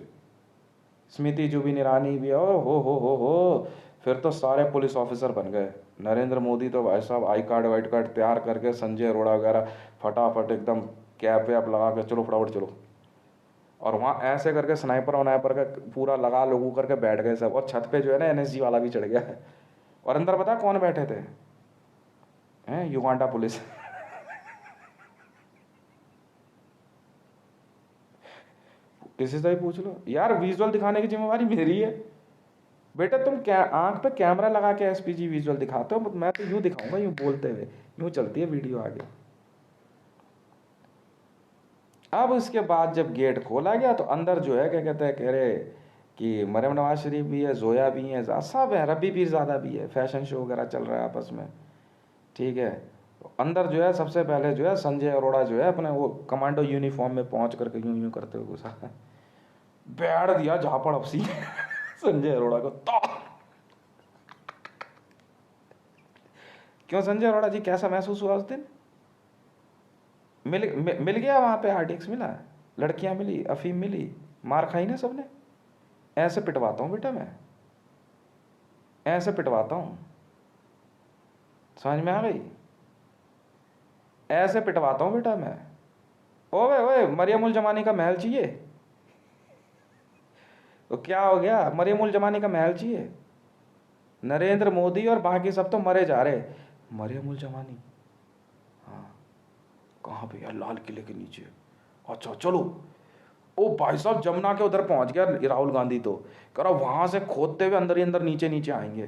स्मृति जुबिन ईरानी भी है। ओ हो, फिर तो सारे पुलिस ऑफिसर बन गए। नरेंद्र मोदी तो भाई साहब आई कार्ड वाइट कार्ड तैयार करके, संजय अरोड़ा वगैरह फटाफट एकदम कैप वैप लगा के चलो फटाफट चलो। और वहाँ ऐसे करके स्नाइपर वनाइपर का पूरा लगा लोगों करके बैठ गए सब। और छत पे जो है ना एनएसजी वाला भी चढ़ गया है। और अंदर पता है कौन बैठे थे? हैं, युगांडा पुलिस। किसी से भी पूछ लो यार, विजुअल दिखाने की जिम्मेवारी मेरी है बेटा। तुम क्या आंख पे कैमरा लगा के एसपीजी विजुअल दिखाते हो, मैं तो यूं दिखाऊंगा, यूं बोलते हुए, यूं चलती है वीडियो आगे। अब उसके बाद जब गेट खोला गया तो अंदर जो है क्या कहते हैं, कह रहे कि मरियम नवाज शरीफ भी है, जोया भी है, सब है, रब्बी पीरजादा भी है, फैशन शो वगैरह चल रहा है आपस में। ठीक है, तो अंदर जो है सबसे पहले जो है संजय अरोड़ा जो है अपने वो कमांडो यूनिफॉर्म में पहुंच करके यूं यूं करते हुए घुसा, बैठ दिया झापड़ अपसी संजय अरोड़ा को तो। क्यों संजय अरोड़ा जी, कैसा महसूस हुआ उस दिन? मिल गया वहां पे, आरडीएक्स मिला, लड़कियां मिली, अफीम मिली, मार खाई ना सबने। ऐसे पिटवाता हूं बेटा मैं, ऐसे पिटवाता हूं, समझ में आ गई? ऐसे पिटवाता हूं बेटा मैं। ओए ओए, मरियम उल जमानी का महल चाहिए? तो क्या हो गया, मरियम उल जमानी का महल चाहिए? नरेंद्र मोदी और बाकी सब तो मरे जा रहे, मरियम उल जमानी हाँ कहाँ पे यार? लाल किले के नीचे। अच्छा चलो। ओ भाई साहब, जमुना के उधर पहुंच गया राहुल गांधी तो, कह रहा वहां से खोदते हुए अंदर ही अंदर नीचे नीचे आएंगे।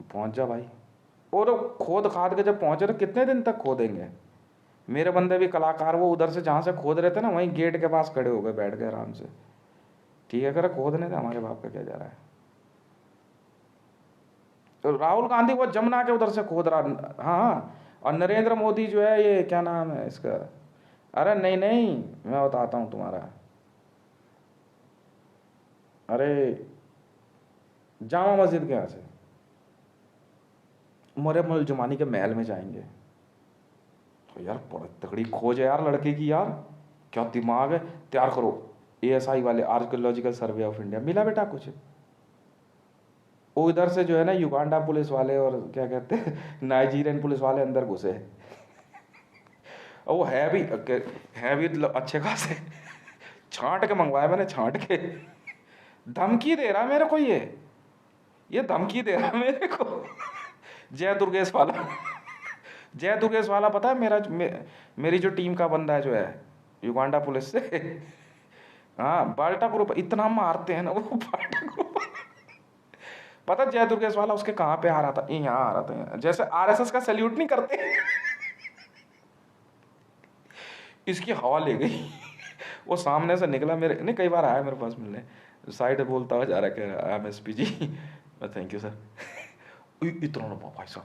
पहुंच जा भाई। और खोद खाद के जब पहुंचे तो कितने दिन तक खोदेंगे? मेरे बंदे भी कलाकार, वो उधर से जहां से खोद रहे थे ना, वहीं गेट के पास खड़े हो गए, बैठ गए आराम से। ठीक है, कर खोदने थे, हमारे बाप का क्या जा रहा है। तो राहुल गांधी वो जमुना के उधर से खोद रहा। हाँ हाँ, और नरेंद्र मोदी जो है, ये क्या नाम है इसका, अरे नहीं नहीं, मैं बताता हूँ तुम्हारा, अरे जामा मस्जिद के यहाँ से मरियम उल जमानी के महल में जाएंगे। तो यार बड़ी तगड़ी खोज है यार लड़के की यार, क्या दिमाग है, तैयार करो। एएसआई वाले, आर्कियोलॉजिकल सर्वे ऑफ इंडिया, मिला बेटा कुछ। वो इधर से जो है ना युगांडा पुलिस वाले और क्या कहते हैं नाइजीरियन पुलिस वाले अंदर घुसे। और वो है भी अच्छे खासे, छांट के मंगवाया मैंने, छांट के। धमकी दे रहा मेरे को, ये धमकी दे रहा मेरे को। जय दुर्गेश वाला, जय दुर्गेश वाला पता है मेरी जो टीम का बंदा है जो है युगांडा पुलिस से। हाँ, बाल्टा ग्रुप इतना मारते हैं ना वो, बाल्टा ग्रुप। पता जय दुर्गेश वाला उसके कहाँ पे आ रहा था, यहाँ आ रहा था, जैसे आरएसएस का सैल्यूट नहीं करते, इसकी हवा ले गई। वो सामने से निकला मेरे, नहीं कई बार आया मेरे पास मिलने, साइड बोलता हुआ जा रहा है, कह रहा है SP ji. Thank you sir. इतना ना भाई साहब,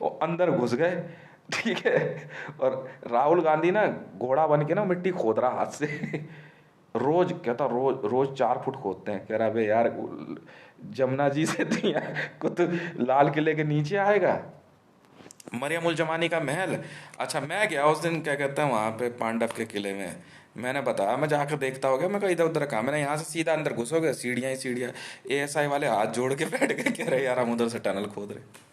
वो अंदर घुस गए। ठीक है, और राहुल गांधी ना घोड़ा बन के ना मिट्टी खोद रहा हाथ से। रोज कहता, रोज रोज 4 फुट खोदते हैं। कह रहा भाई यार, जमुना जी से को तो लाल किले के नीचे आएगा, मरियम उल जमानी का महल। अच्छा, मैं गया उस दिन क्या कहते हैं वहाँ पे पांडव के किले में, मैंने बताया मैं जाकर देखता हो गया, मैं कहा इधर उधर कहा, मैंने यहाँ से सीधा अंदर घुसोगे, सीढ़ियाँ ही सीढ़ियाँ। एएसआई वाले हाथ जोड़ के बैठ गए, कह रहे यार हम उधर से टनल खोद रहे।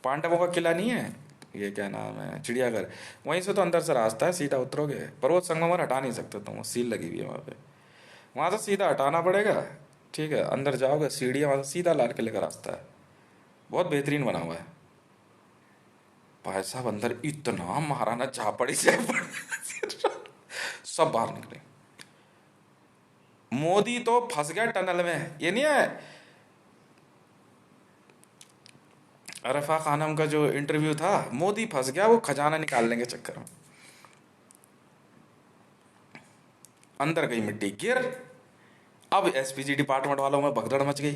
पांडवों का किला नहीं है ये, क्या नाम है, चिड़ियाघर, वहीं से तो अंदर से रास्ता है, सीधा उतरोगे। पर्वत संगमर हटा नहीं सकते तुम, सील लगी हुई है वहाँ पे, वहाँ से सीधा हटाना पड़ेगा। ठीक है, अंदर जाओगे, सीढ़ियाँ, वहाँ से सीधा लाल किले का रास्ता है, बहुत बेहतरीन बना हुआ है। भाई साहब अंदर इतना महाराना झापड़ी से सब बाहर निकले। मोदी तो फंस गया टनल में, ये नहीं है अरफा खानम का जो इंटरव्यू था, मोदी फंस गया वो खजाना निकालने के चक्कर में, अंदर गई मिट्टी गिर। अब एसपीजी डिपार्टमेंट वालों में भगदड़ मच गई।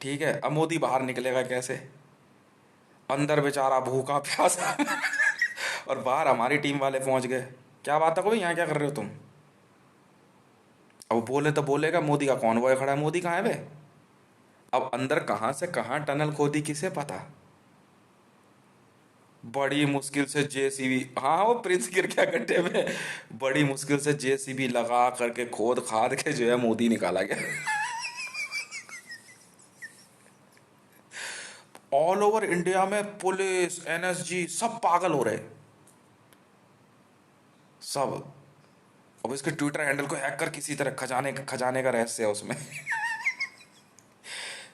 ठीक है, अब मोदी बाहर निकलेगा कैसे? अंदर बेचारा भूखा प्यासा और बाहर हमारी टीम वाले पहुंच गए। क्या बात है भाई, यहाँ क्या कर रहे हो तुम? अब बोले तो बोलेगा, मोदी का कॉन्वॉय खड़ा है, मोदी कहाँ है बे? अब अंदर कहाँ से कहाँ टनल खोदी किसे पता। बड़ी मुश्किल से जेसीबी, हाँ वो प्रिंस गिर गया गड्ढे में, बड़ी मुश्किल से जेसीबी लगा करके खोद खाद के जो है मोदी निकाला गया। ऑल ओवर इंडिया में पुलिस एनएसजी सब पागल हो रहे, सब। अब इसके ट्विटर हैंडल को हैक कर किसी तरह खजाने खजाने का रहस्य है उसमें।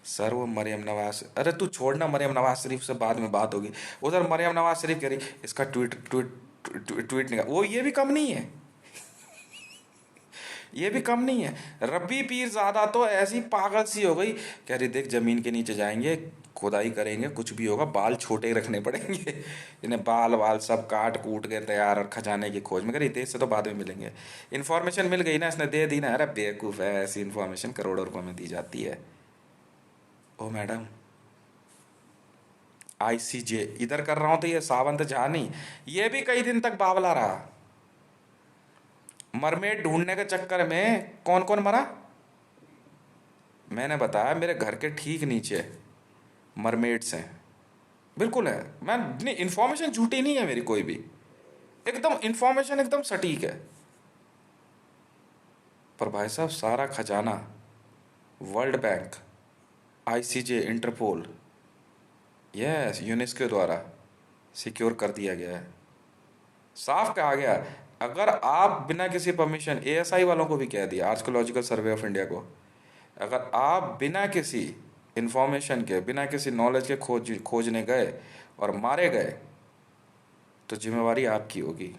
सर वो मरियम नवाज, अरे तू छोड़ना, मरियम नवाज शरीफ से बाद में बात होगी। उधर मरियम नवाज शरीफ कह रही इसका ट्वीट ट्वीट ट्वीट निकाल, वो ये भी कम नहीं है, ये भी कम नहीं है। रब्बी पीर ज्यादा तो ऐसी पागल सी हो गई, कह रही देख जमीन के नीचे जाएंगे, खुदाई करेंगे, कुछ भी होगा बाल छोटे ही रखने पड़ेंगे। इन्हें बाल वाल सब काट कूट के तैयार और खजाने की खोज में, कह रही देश से तो बाद में मिलेंगे। इन्फॉर्मेशन मिल गई ना, इसने दे दी ना, अरे बेवकूफ़ है, ऐसी इन्फॉर्मेशन करोड़ों रुपए में दी जाती है। ओ मैडम, आईसीजे इधर कर रहा हूं तो ये सावंत झा नहीं, ये भी कई दिन तक बावला रहा। मरमेड ढूंढने के चक्कर में कौन कौन मरा, मैंने बताया मेरे घर के ठीक नीचे मरमेड्स हैं, बिल्कुल है। मैं नहीं, इंफॉर्मेशन झूठी नहीं है मेरी कोई भी, एकदम इंफॉर्मेशन एकदम सटीक है। पर भाई साहब सारा खजाना world bank, ICJ, Interpol, yes UNESCO द्वारा सिक्योर कर दिया गया है। साफ कहा गया, अगर आप बिना किसी परमिशन, एएसआई वालों को भी कह दिया, आर्कियोलॉजिकल सर्वे ऑफ इंडिया को, अगर आप बिना किसी इंफॉर्मेशन के, बिना किसी नॉलेज के खोजने गए और मारे गए तो जिम्मेवारी आपकी होगी।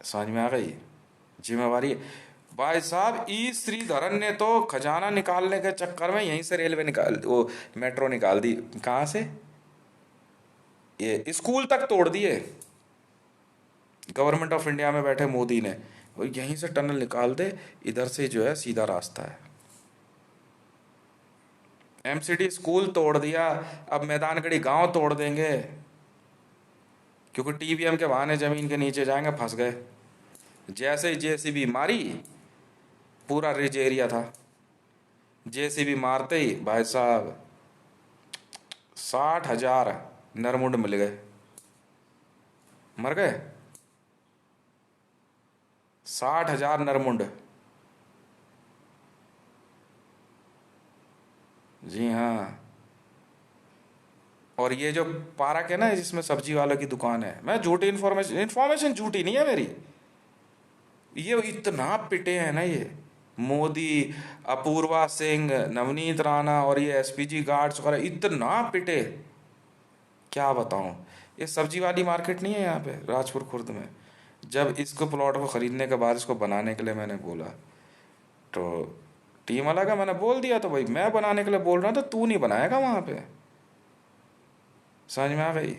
समझ में आ गई जिम्मेवारी? भाई साहब ई श्रीधरन ने तो खजाना निकालने के चक्कर में यहीं से रेलवे निकाल, वो मेट्रो निकाल दी। कहाँ से? ये स्कूल तक तोड़ दिए गवर्नमेंट ऑफ इंडिया में बैठे मोदी ने, और यहीं से टनल निकाल दे, इधर से जो है सीधा रास्ता है। एमसीडी स्कूल तोड़ दिया, अब मैदानगढ़ी गांव तोड़ देंगे, क्योंकि टीवीएम के बहाने जमीन के नीचे जाएंगे, फंस गए। जैसे ही जेसीबी मारी, पूरा रिज एरिया था, जेसीबी मारते ही भाई साहब 60,000 नरमुंड मिल गए, मर गए 60,000 नरमुंड। जी हाँ। और ये जो पार्क है ना जिसमें सब्जी वालों की दुकान है, मैं झूठी इन्फॉर्मेशन झूठी नहीं है मेरी, ये इतना पिटे हैं ना ये मोदी, अपूर्वा सिंह, नवनीत राणा और ये एसपीजी गार्ड्स वगैरह, इतना पिटे क्या बताऊं। ये सब्जी वाली मार्केट नहीं है यहाँ पे राजपुर खुर्द में, जब इसको प्लॉट को खरीदने के बाद इसको बनाने के लिए मैंने बोला, तो टीम वाला का मैंने बोल दिया, तो भाई मैं बनाने के लिए बोल रहा हूँ तो तू नहीं बनाएगा वहाँ पे। समझ में आ गई?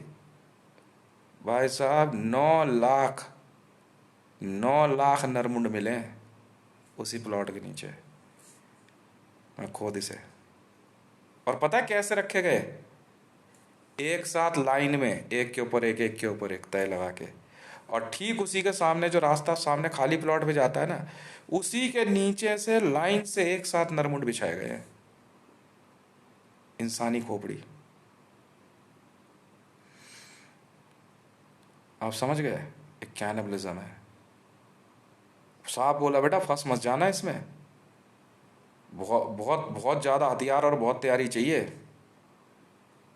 भाई साहब 9 लाख, 9 लाख नरमुंड मिले उसी प्लॉट के नीचे, मैं खोद इसे। और पता है कैसे रखे गए? एक साथ लाइन में, एक के ऊपर एक, एक के ऊपर एक तय लगा के, और ठीक उसी के सामने जो रास्ता सामने खाली प्लॉट पे जाता है ना, उसी के नीचे से लाइन से एक साथ नरमुंड बिछाए गए हैं, इंसानी खोपड़ी। आप समझ गए? एक कैनिबलिज्म है। साहब बोला बेटा फंस मत जाना इसमें, बहुत बहुत बहुत ज़्यादा हथियार और बहुत तैयारी चाहिए।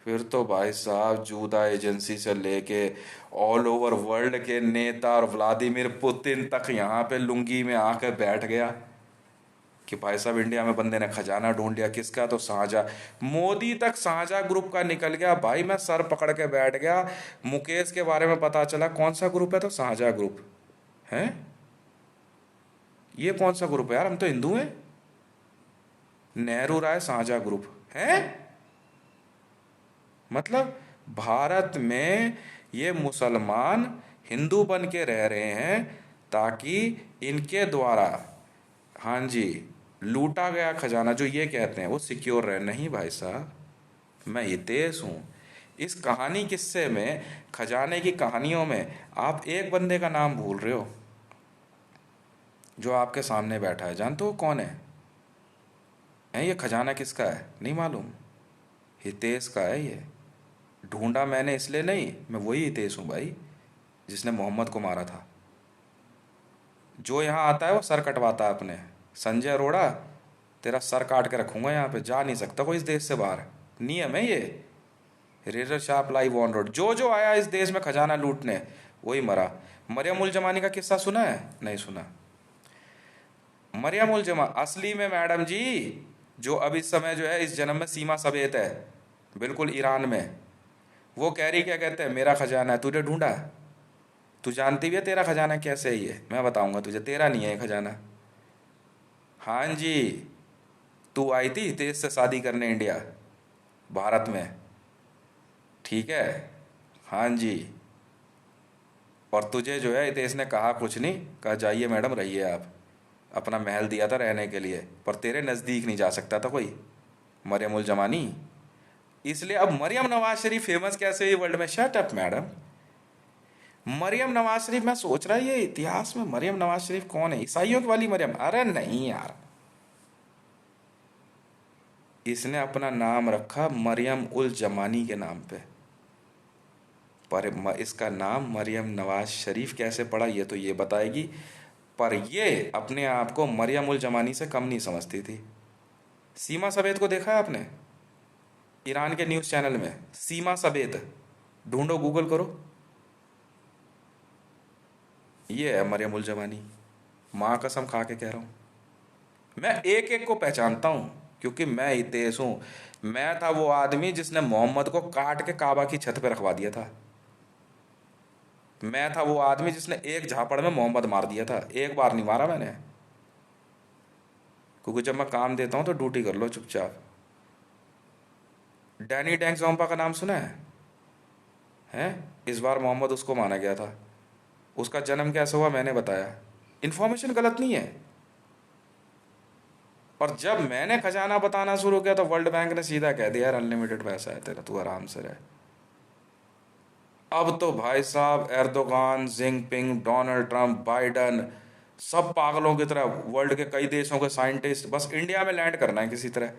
फिर तो भाई साहब जूदा एजेंसी से लेके ऑल ओवर वर्ल्ड के नेता और व्लादिमीर पुतिन तक यहाँ पे लुंगी में आकर बैठ गया कि भाई साहब इंडिया में बंदे ने खजाना ढूंढ लिया। किसका? तो साझा, मोदी तक साझा ग्रुप का निकल गया भाई, मैं सर पकड़ के बैठ गया। मुकेश के बारे में पता चला कौन सा ग्रुप है, तो साझा ग्रुप है। ये कौन सा ग्रुप है यार, हम तो हिंदू हैं। नेहरू राय साझा ग्रुप है, मतलब भारत में ये मुसलमान हिंदू बन के रह रहे हैं ताकि इनके द्वारा, हाँ जी, लूटा गया खजाना जो ये कहते हैं वो सिक्योर रहे। नहीं भाई साहब, मैं हितेश हूँ। इस कहानी किस्से में, खजाने की कहानियों में आप एक बंदे का नाम भूल रहे हो जो आपके सामने बैठा है। जानते हो कौन है ये खजाना किसका है? नहीं मालूम? हितेश का है ये। ढूंढा मैंने इसलिए नहीं, मैं वही हितेश हूँ भाई जिसने मोहम्मद को मारा था। जो यहाँ आता है वो सर कटवाता है अपने। संजय अरोड़ा, तेरा सर काट के रखूंगा यहाँ पे, जा नहीं सकता कोई इस देश से बाहर। नियम है ये। Razor sharp live on road. जो जो आया इस देश में खजाना लूटने वही मरा। मरियम उल जमानी का किस्सा सुना है? नहीं सुना? मरियम उल जमा असली में मैडम जी, जो अब इस समय जो है इस जन्म में सीमा सवेत है, बिल्कुल ईरान में, वो कह रही क्या कहते हैं, मेरा खजाना है। तुझे ढूंढा? तू जानती भी है तेरा खजाना कैसे है? ये मैं बताऊंगा तुझे, तेरा नहीं है ये खजाना। हाँ जी, तू आई थी हितेश से शादी करने इंडिया, भारत में, ठीक है? हाँ जी। और तुझे जो है हितेश ने कहा कुछ नहीं, कहा जाइए मैडम रहिए आप, अपना महल दिया था रहने के लिए, पर तेरे नज़दीक नहीं जा सकता था कोई, मरियम उल जमानी। इसलिए अब मरियम नवाज शरीफ फेमस कैसे हुई वर्ल्ड में? Shut up madam. Maryam Nawaz Sharif, मैं सोच रहा ये इतिहास में मरियम नवाज शरीफ कौन है? ईसाइयों की वाली मरियम? अरे नहीं यार, इसने अपना नाम रखा मरियम उल जमानी के नाम पे। पर इसका नाम मरियम नवाज शरीफ कैसे पड़ा ये तो ये बताएगी। पर ये अपने आप को मरियम उल जमानी से कम नहीं समझती थी। सीमा सवेद को देखा है आपने? ईरान के न्यूज़ चैनल में सीमा सवेद, ढूंढो गूगल करो, ये है मरियम उल जमानी। माँ कसम खा के कह रहा हूँ, मैं एक एक को पहचानता हूँ क्योंकि मैं हितेश हूँ। मैं था वो आदमी जिसने मोहम्मद को काट के काबा की छत पे रखवा दिया था। मैं था वो आदमी जिसने एक झापड़ में मोहम्मद मार दिया था। एक बार नहीं मारा मैंने, क्योंकि जब मैं काम देता हूँ तो ड्यूटी कर लो चुपचाप। डैनी डैंग जोम्पा का नाम सुना है? हैं? इस बार मोहम्मद उसको माना गया था। उसका जन्म कैसे हुआ मैंने बताया। इन्फॉर्मेशन गलत नहीं है। और जब मैंने खजाना बताना शुरू किया तो वर्ल्ड बैंक ने सीधा कह दिया यार अनलिमिटेड पैसा है तेरा, तू आराम से रह। अब तो भाई साहब Erdogan, Jinping, Donald Trump, Biden, सब पागलों की तरह वर्ल्ड के कई देशों के साइंटिस्ट, बस इंडिया में लैंड करना है किसी तरह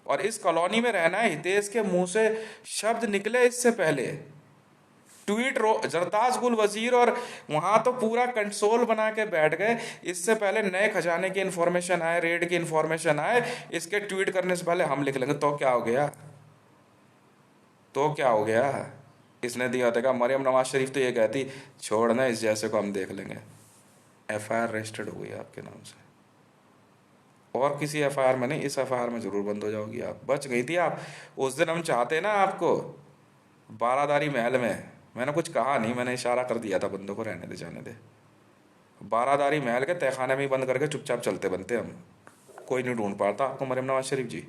और इस कॉलोनी में रहना है। हितेश के मुंह से शब्द निकले इससे पहले ट्वीट जरताज गुल वजीर, और वहां तो पूरा कंसोल बना के बैठ गए। इससे पहले नए खजाने की इंफॉर्मेशन आए, रेड की इंफॉर्मेशन आए, इसके ट्वीट करने से पहले हम लिख लेंगे। तो क्या हो गया? तो क्या हो गया? इसने दिया था मरियम नवाज शरीफ तो ये कहती छोड़ना इस जैसे को हम देख लेंगे। एफआईआर रजिस्टर्ड हो गई आपके नाम से, और किसी एफआईआर में नहीं, इस एफआईआर में जरूर बंद हो जाओगी आप। बच गई थी आप। उस दिन हम चाहते ना आपको बारादारी महल में, मैंने कुछ कहा नहीं, मैंने इशारा कर दिया था बंदों को रहने दे, जाने दे। बारादारी महल के तहखाने में ही बंद करके चुपचाप चलते बनते हम। कोई नहीं ढूंढ पाता आपको मरियम नवाज शरीफ जी,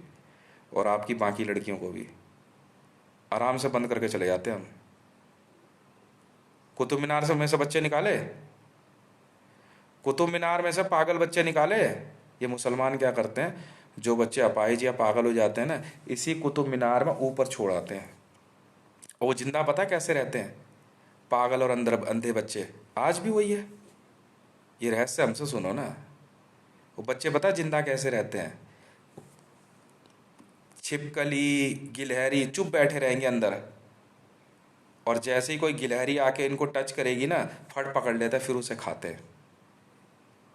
और आपकी बाकी लड़कियों को भी आराम से बंद करके चले जाते हम। कुतुब मीनार से में से बच्चे निकाले, कुतुब मीनार में से पागल बच्चे निकाले। ये मुसलमान क्या करते हैं, जो बच्चे अपाहिज या पागल हो जाते हैं ना, इसी कुतुब मीनार में ऊपर छोड़ आते हैं। और वो जिंदा पता कैसे रहते हैं? पागल और अंदर अंधे बच्चे, आज भी वही है। ये रहस्य हमसे सुनो ना। वो बच्चे पता जिंदा कैसे रहते हैं? छिपकली, गिलहरी चुप बैठे रहेंगे अंदर, और जैसे ही कोई गिलहरी आके इनको टच करेगी ना, फट पकड़ लेता है, फिर उसे खाते हैं।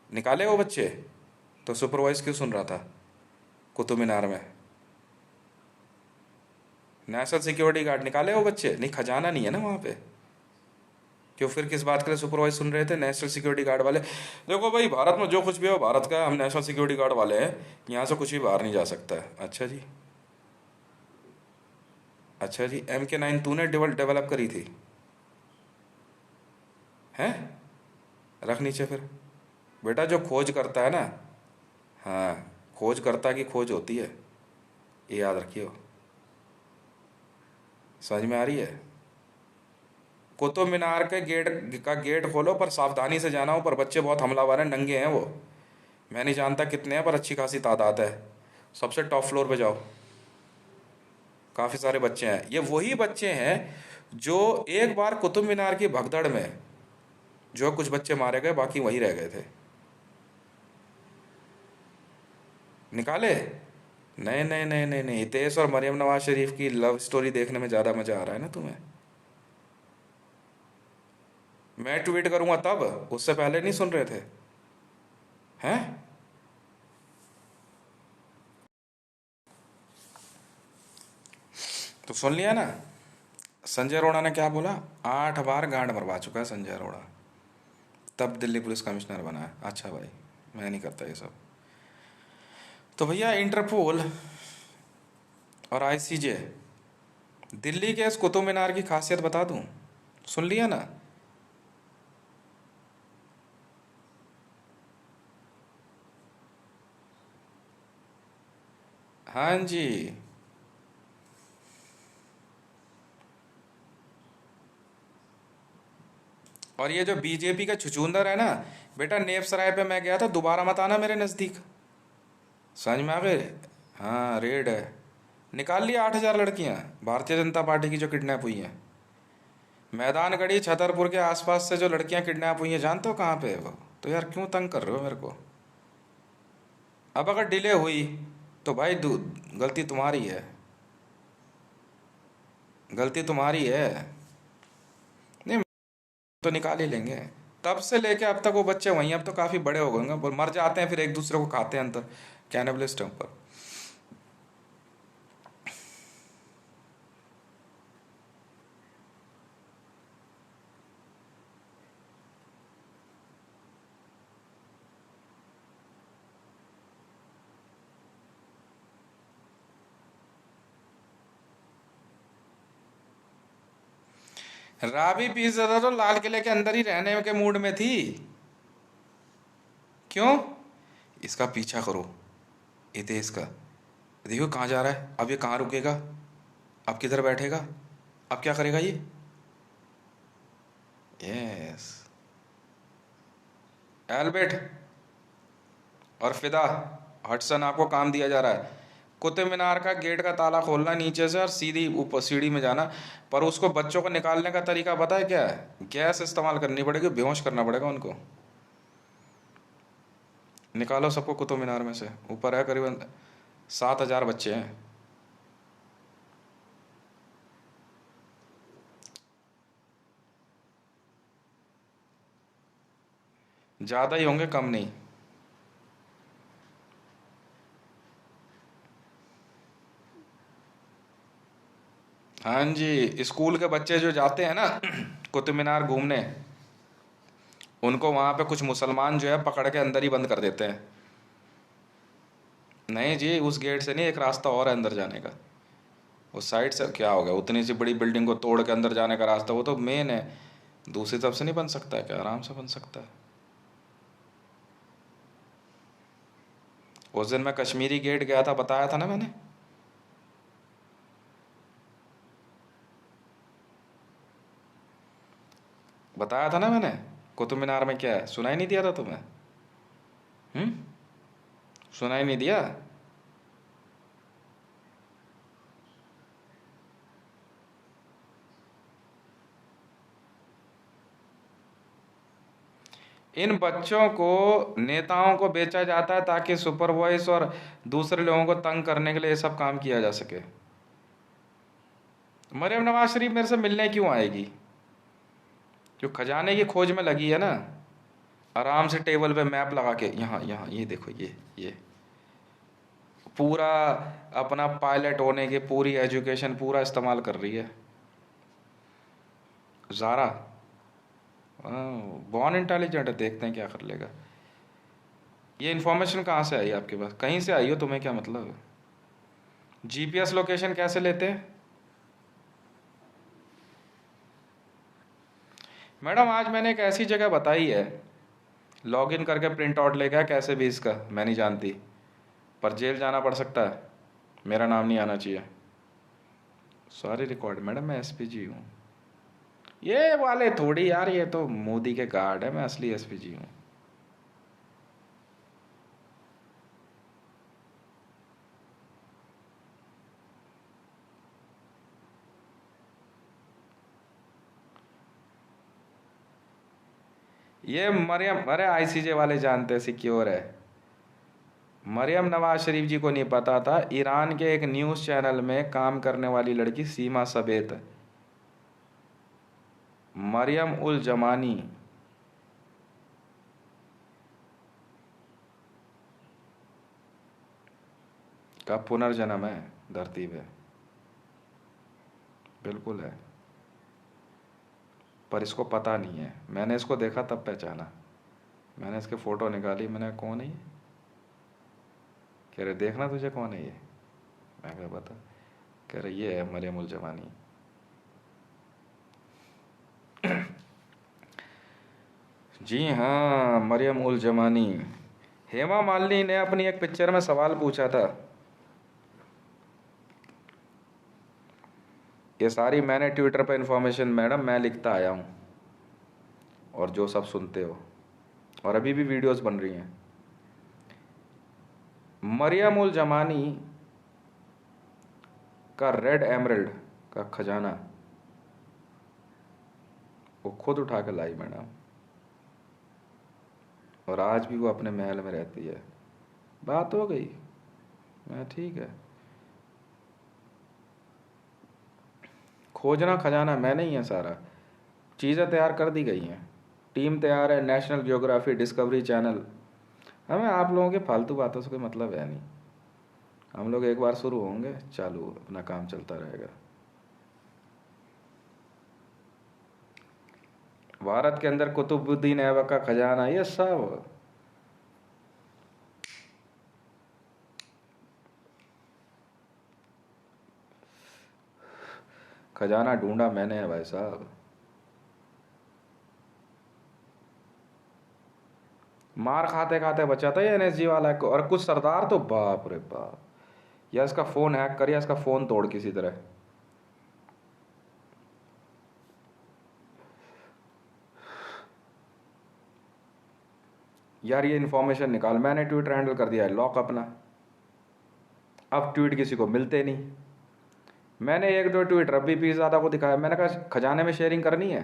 निकाले वो बच्चे? तो सुपरवाइज क्यों सुन रहा था कुतुब मीनार में? नेशनल सिक्योरिटी गार्ड निकाले वो बच्चे? नहीं, खजाना नहीं है ना वहाँ पे। क्यों फिर किस बात के लिए सुपरवाइज सुन रहे थे नेशनल सिक्योरिटी गार्ड वाले? देखो भाई, भारत में जो कुछ भी हो भारत का, हम नेशनल सिक्योरिटी गार्ड वाले हैं, यहाँ से कुछ भी बाहर नहीं जा सकता है। अच्छा जी, अच्छा जी। MK9 तूने डेवलप करी थी? हैं? रख नीचे फिर। बेटा जो खोज करता है ना, हाँ, खोजकर्ता की खोज होती है, ये याद रखियो। समझ में आ रही है? कुतुब मीनार के गेट खोलो, पर सावधानी से जाना हो, पर बच्चे बहुत हमलावर हैं, नंगे हैं वो। मैं नहीं जानता कितने हैं, पर अच्छी खासी तादाद है। सबसे टॉप फ्लोर पे जाओ, काफ़ी सारे बच्चे हैं, ये वही बच्चे हैं जो एक बार कुतुब मीनार की भगदड़ में जो कुछ बच्चे मारे गए, बाकी वहीं रह गए थे। निकाले? नहीं नहीं नहीं नहीं नहीं, हितेश और मरियम नवाज शरीफ की लव स्टोरी देखने में ज़्यादा मज़ा आ रहा है ना तुम्हें। मैं ट्वीट करूंगा तब, उससे पहले नहीं सुन रहे थे? हैं? तो सुन लिया ना, संजय अरोड़ा ने क्या बोला? 8 बार गांड मरवा चुका है संजय अरोड़ा, तब दिल्ली पुलिस कमिश्नर बना है। अच्छा भाई, मैं नहीं करता ये सब। तो भैया इंटरपोल और आईसीजे, दिल्ली के इस कुतुब मीनार की खासियत बता दूं? सुन लिया ना? हाँ जी। और ये जो बीजेपी का छुछूंदर है ना, बेटा नेप सराय पे मैं गया था, दोबारा मत आना मेरे नज़दीक। समझ में आ गए? हाँ, रेड है। निकाल लिया 8,000 लड़कियां भारतीय जनता पार्टी की जो किडनैप हुई हैं। मैदानगढ़ी छतरपुर के आसपास से जो लड़कियां किडनैप हुई हैं, जानते हो कहाँ पे है वो? तो यार क्यों तंग कर रहे हो मेरे को? अब अगर डिले हुई तो भाई गलती तुम्हारी है, गलती तुम्हारी है। नहीं, तो निकाल ही लेंगे। तब से लेके अब तक वो बच्चे वहीं, अब तो काफ़ी बड़े हो गए होंगे, मर जाते हैं फिर एक दूसरे को खाते हैं अंदर, कैनिबलिस्ट हैं ऊपर। राबी पीस ज्यादा तो लाल किले के अंदर ही रहने के मूड में थी। क्यों? इसका पीछा करो, हितेश का। देखो कहाँ जा रहा है, अब ये कहाँ रुकेगा, अब किधर बैठेगा, अब क्या करेगा ये? यस। एल्बर्ट और फिदा, हटसन आपको काम दिया जा रहा है। कुतुब मीनार का गेट का ताला खोलना नीचे से और सीधी ऊपर सीढ़ी में जाना। पर उसको बच्चों को निकालने का तरीका पता है क्या है? गैस इस्तेमाल करनी पड़ेगी, बेहोश करना पड़ेगा उनको। निकालो सबको कुतुब मीनार में से। ऊपर है करीबन 7,000 बच्चे हैं। ज़्यादा ही होंगे, कम नहीं। हाँ जी, स्कूल के बच्चे जो जाते हैं ना कुतुब मीनार घूमने, उनको वहाँ पे कुछ मुसलमान जो है पकड़ के अंदर ही बंद कर देते हैं। नहीं जी, उस गेट से नहीं, एक रास्ता और है अंदर जाने का। उस साइड से क्या हो गया, उतनी सी बड़ी बिल्डिंग को तोड़ के अंदर जाने का रास्ता, वो तो मेन है। दूसरी तरफ से नहीं बन सकता है क्या? आराम से बन सकता है। उस दिन मैं कश्मीरी गेट गया था, बताया था ना मैंने। बताया था ना मैंने, कुतुब मीनार में क्या है, सुनाई नहीं दिया था तुम्हें? हम्म? सुनाई नहीं दिया? इन बच्चों को नेताओं को बेचा जाता है ताकि सुपर वॉइस और दूसरे लोगों को तंग करने के लिए ये सब काम किया जा सके। मरियम नवाज शरीफ मेरे से मिलने क्यों आएगी? जो खजाने की खोज में लगी है ना, आराम से टेबल पे मैप लगा के, यहाँ यहाँ ये देखो, ये पूरा अपना पायलट होने की पूरी एजुकेशन पूरा इस्तेमाल कर रही है। ज़ारा बॉर्न इंटेलिजेंट है, देखते हैं क्या कर लेगा। ये इन्फॉर्मेशन कहाँ से आई आपके पास? कहीं से आई हो, तुम्हें क्या मतलब? जीपीएस लोकेशन कैसे लेते हैं? मैडम आज मैंने एक ऐसी जगह बताई है, लॉगिन करके प्रिंट आउट ले गया कैसे भी, इसका मैं नहीं जानती, पर जेल जाना पड़ सकता है, मेरा नाम नहीं आना चाहिए। सॉरी रिकॉर्ड मैडम, मैं एसपीजी हूँ। ये वाले थोड़ी यार, ये तो मोदी के गार्ड है, मैं असली एसपीजी हूँ। ये मरियम, अरे आईसीजे वाले जानते हैं सिक्योर है। मरियम नवाज शरीफ जी को नहीं पता था, ईरान के एक न्यूज़ चैनल में काम करने वाली लड़की सीमा सबेत, मरियम उल जमानी, का पुनर्जन्म है धरती पे, बिल्कुल है। पर इसको पता नहीं है। मैंने इसको देखा तब पहचाना, मैंने इसके फ़ोटो निकाली, मैंने कौन है ये, कह रहे देखना तुझे कौन है ये, मैं क्या बता, कह रहे ये है मरियम उल जमानी। जी हाँ, मरियम उल जमानी। हेमा मालिनी ने अपनी एक पिक्चर में सवाल पूछा था, ये सारी मैंने ट्विटर पर इन्फॉर्मेशन मैडम मैं लिखता आया हूँ, और जो सब सुनते हो, और अभी भी वीडियोस बन रही हैं। मरियम उल जमानी का रेड एमरल्ड का खजाना वो खुद उठा के लाई मैडम, और आज भी वो अपने महल में रहती है। बात हो गई, मैं ठीक है। खोजना खजाना मैंने ही है, सारा चीज़ें तैयार कर दी गई हैं, टीम तैयार है, नेशनल ज्योग्राफी, डिस्कवरी चैनल। हमें आप लोगों के फालतू बातों से कोई मतलब है नहीं। हम लोग एक बार शुरू होंगे, चालू अपना काम चलता रहेगा। भारत के अंदर कुतुबुद्दीन ऐबक का खजाना, ये सब खजाना ढूंढा मैंने है भाई साहब। मार खाते खाते बचा था ये एनएसजी वाला को, और कुछ सरदार तो बाप रे बाप, या इसका फोन हैक कर, या इसका फोन तोड़ किसी तरह। यार ये इन्फॉर्मेशन निकाल, मैंने ट्विटर हैंडल कर दिया है लॉक अपना, अब ट्वीट किसी को मिलते नहीं। मैंने एक दो ट्वीट रब्बी पीरज़ादा को दिखाया, मैंने कहा खजाने में शेयरिंग करनी है,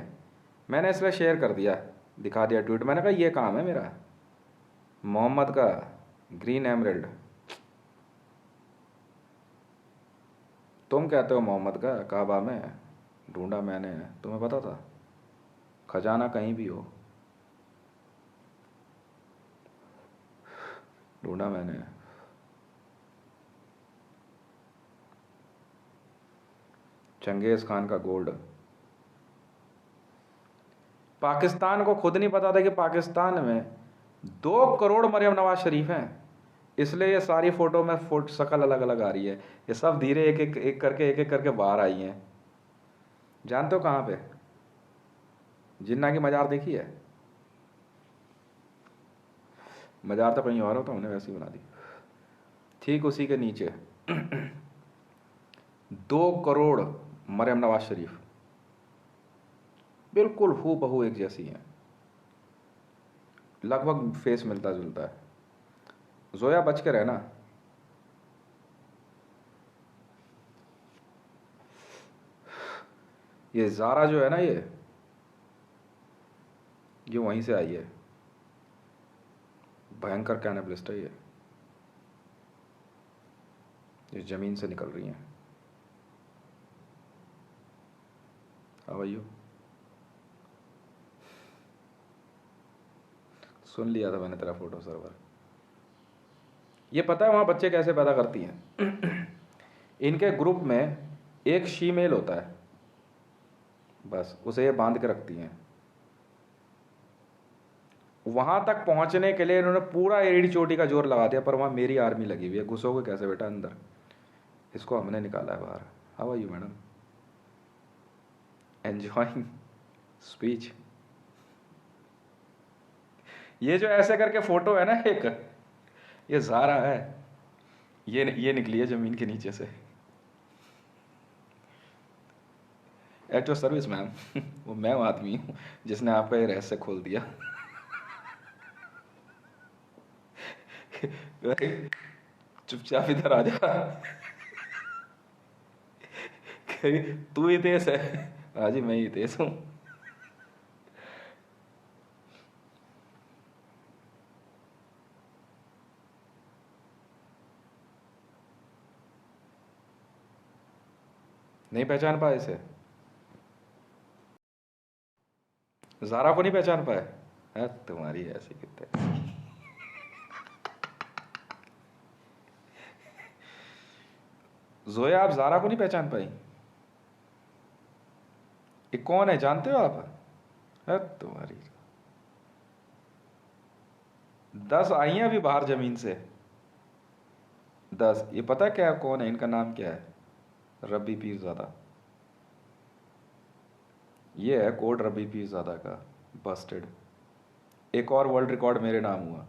मैंने इसलिए शेयर कर दिया, दिखा दिया ट्वीट, मैंने कहा ये काम है मेरा। मोहम्मद का ग्रीन एमरल्ड, तुम कहते हो मोहम्मद का काबा में ढूंढा मैंने, तुम्हें पता था खजाना कहीं भी हो, ढूंढा मैंने। चंगेज खान का गोल्ड, पाकिस्तान को खुद नहीं पता था कि पाकिस्तान में 2 करोड़ मरियम नवाज शरीफ हैं, इसलिए ये सारी फोटो में शक्ल अलग अलग आ रही है। ये सब धीरे एक एक करके बाहर आई हैं। जानते हो कहाँ पे? जिन्ना की मजार देखी है? मजार तो कहीं और हो, तो हमने वैसी बना दी। ठीक उसी के नीचे 2 करोड़ मरियम नवाज शरीफ, बिल्कुल हूबहू एक जैसी हैं, लगभग फेस मिलता जुलता है। जोया बच के रहना। ये जारा जो है ना, ये वहीं से आई है, भयंकर कैनिबलिस्ट है ये जमीन से निकल रही हैं। How are you? सुन लिया था मैंने तेरा फोटो सर्वर। ये पता है वहाँ बच्चे कैसे पैदा करती हैं? इनके ग्रुप में एक शीमेल होता है, बस उसे ये बांध के रखती हैं। वहां तक पहुंचने के लिए इन्होंने पूरा एड़ी चोटी का जोर लगा दिया, पर वहां मेरी आर्मी लगी हुई है। घुसोगे कैसे बेटा अंदर? इसको हमने निकाला है बाहर। How are you madam? Enjoying speech. ये जो ऐसे करके फोटो है ना एक, ये जारा है, ये निकली है जमीन के नीचे से। At your service ma'am. वो मैं वो आदमी हूँ जिसने आपका ये रहस्य खोल दिया। चुपचाप इधर आ जा। तू ही तेज है? हाँ जी मैं ही तेज हूँ। नहीं पहचान पाए इसे? ज़ारा को नहीं पहचान पाए? है तुम्हारी ऐसी कितने। जोया, आप ज़ारा को नहीं पहचान पाई? ये कौन है, जानते हो आप? है तुम्हारी। 10 आई हैं अभी बाहर जमीन से, 10। ये पता क्या है कौन है, इनका नाम क्या है? रब्बी पीरज़ादा। ये है कोड रब्बी पीरज़ादा का, बस्टेड। एक और वर्ल्ड रिकॉर्ड मेरे नाम हुआ।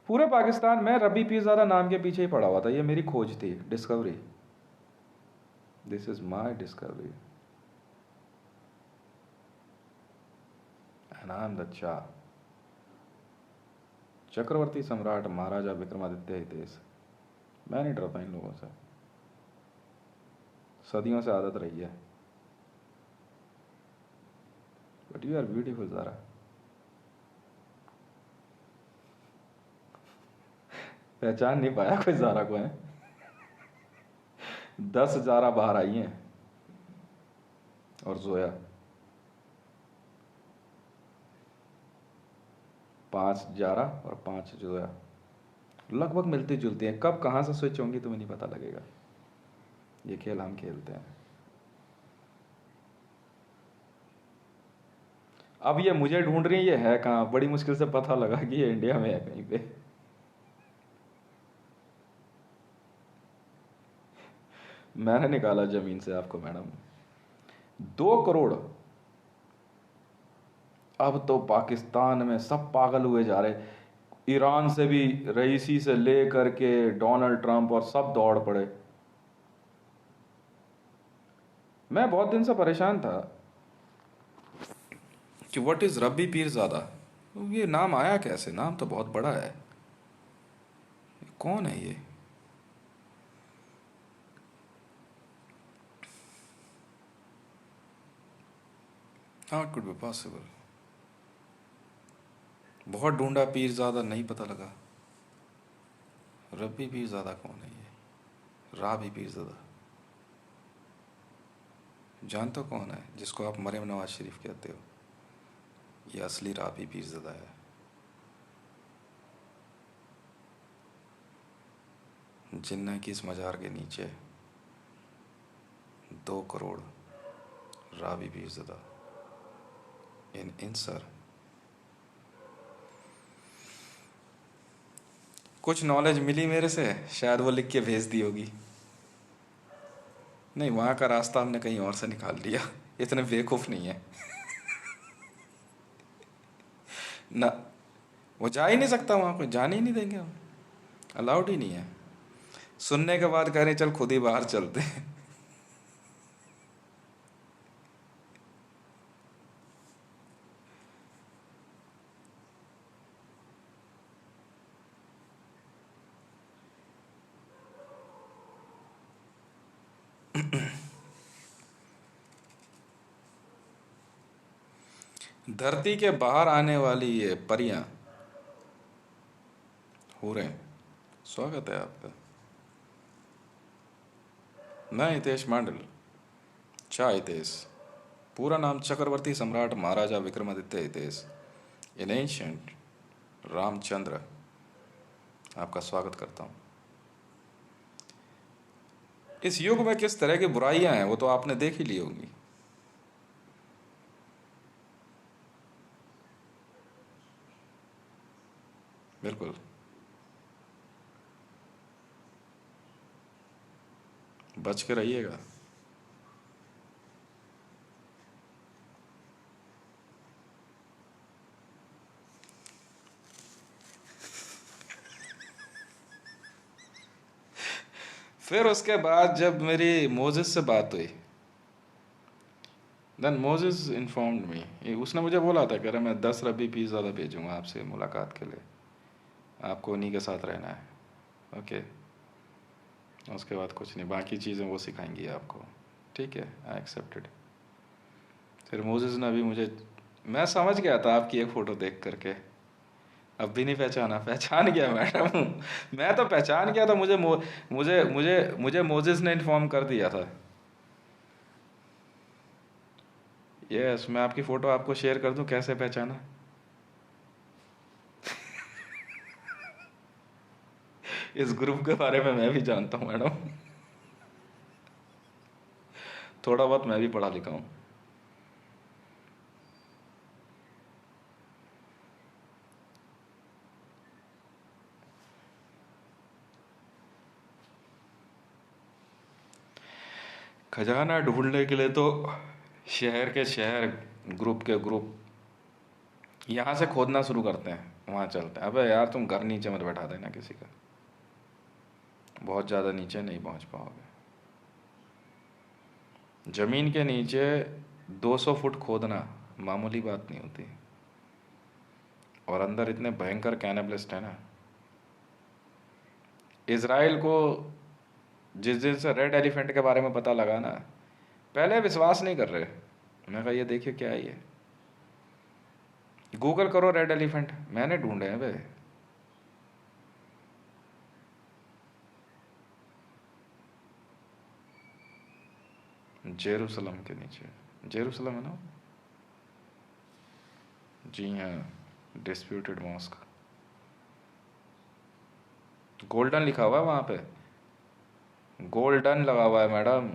पूरे पाकिस्तान में रब्बी पीरज़ादा नाम के पीछे ही पड़ा हुआ था। ये मेरी खोज थी, discovery. This is my discovery and I am the चाह। चक्रवर्ती सम्राट महाराजा विक्रमादित्य ही देश। मैं नहीं डरता इन लोगों से, सदियों से आदत रही है। But you are beautiful Zara. पहचान नहीं पाया कोई ज़ारा को, है? 10 ज़ारा बाहर आई हैं और जोया 5 ज़ारा और 5 जोया, लगभग मिलती जुलती हैं। कब कहाँ से स्विच होंगी तुम्हें नहीं पता लगेगा। ये खेल हम खेलते हैं। अब ये मुझे ढूंढ रही है, ये है कहाँ? बड़ी मुश्किल से पता लगा कि ये इंडिया में है कहीं पे। मैंने निकाला जमीन से आपको मैडम। 2 करोड़। अब तो पाकिस्तान में सब पागल हुए जा रहे। ईरान से भी, रईसी से लेकर के डोनाल्ड ट्रंप और सब दौड़ पड़े। मैं बहुत दिन से परेशान था कि व्हाट इज रब्बी पीरज़ादा। ये नाम आया कैसे? नाम तो बहुत बड़ा है। कौन है ये? How it could be possible. बहुत ढूंढा पीरज़ादा, नहीं पता लगा। रब्बी पीरज़ादा कौन है ये? राबी पीरज़ादा जानते हो कौन है? जिसको आप मरियम नवाज शरीफ कहते हो, ये असली राबी पीरज़ादा है। जिन्ना की इस मज़ार के नीचे 2 करोड़ राबी पीरज़ादा इन इंसर। कुछ नॉलेज मिली मेरे से, शायद वो लिख के भेज दी होगी। नहीं, वहाँ का रास्ता हमने कहीं और से निकाल लिया। इतने बेवकूफ़ नहीं है ना। वो जा ही नहीं सकता वहाँ पे, जाने ही नहीं देंगे हम, अलाउड ही नहीं है। सुनने के बाद कह रहे चल खुद ही बाहर चलते हैं। धरती के बाहर आने वाली ये परियां हो रहे हैं। स्वागत है आपका। मैं हितेश मांडल, चाह हितेश। पूरा नाम चक्रवर्ती सम्राट महाराजा विक्रमादित्य हितेश इन एंशिएंट रामचंद्र। आपका स्वागत करता हूँ। इस युग में किस तरह की बुराइयां हैं वो तो आपने देख ही ली होंगी। बिल्कुल, बच के रहिएगा। फिर उसके बाद जब मेरी मोजेस से बात हुई, देन मोजेस इन्फॉर्म्ड मी। उसने मुझे बोला था, कह रहा मैं 10 रबी पीस ज़्यादा भेजूंगा आपसे मुलाकात के लिए, आपको उन्हीं के साथ रहना है। ओके, उसके बाद कुछ नहीं, बाकी चीज़ें वो सिखाएंगी आपको। ठीक है, आई एक्सेप्टेड। फिर मोजेस ने अभी मुझे, मैं समझ गया था आपकी एक फ़ोटो देख करके। अब भी नहीं पहचाना? पहचान गया मैडम। मैं तो पहचान गया था। मुझे मोजेस ने इन्फॉर्म कर दिया था। यस, मैं आपकी फ़ोटो आपको शेयर कर दूं, कैसे पहचाना? इस ग्रुप के बारे में मैं भी जानता हूँ मैडम, थोड़ा बहुत मैं भी पढ़ा लिखा हूँ। खजाना ढूंढने के लिए तो शहर के शहर, ग्रुप के ग्रुप, यहाँ से खोदना शुरू करते हैं, वहाँ चलते हैं। अबे यार तुम घर नीचे मत बैठा देना किसी का, बहुत ज़्यादा नीचे नहीं पहुँच पाओगे। ज़मीन के नीचे 200 फुट खोदना मामूली बात नहीं होती। और अंदर इतने भयंकर कैनिबलिस्ट है ना। इसराइल को जिस दिन से रेड एलिफेंट के बारे में पता लगा ना, पहले विश्वास नहीं कर रहे। मैं कहा ये देखिए क्या है ये, गूगल करो रेड एलिफेंट, मैंने ढूंढे हैं बे। जेरूसलम के नीचे, जेरूसलम है ना? जी हाँ, डिस्प्यूटेड मॉस्क, गोल्डन लिखा हुआ है वहाँ पे, गोल्डन लगा हुआ है मैडम।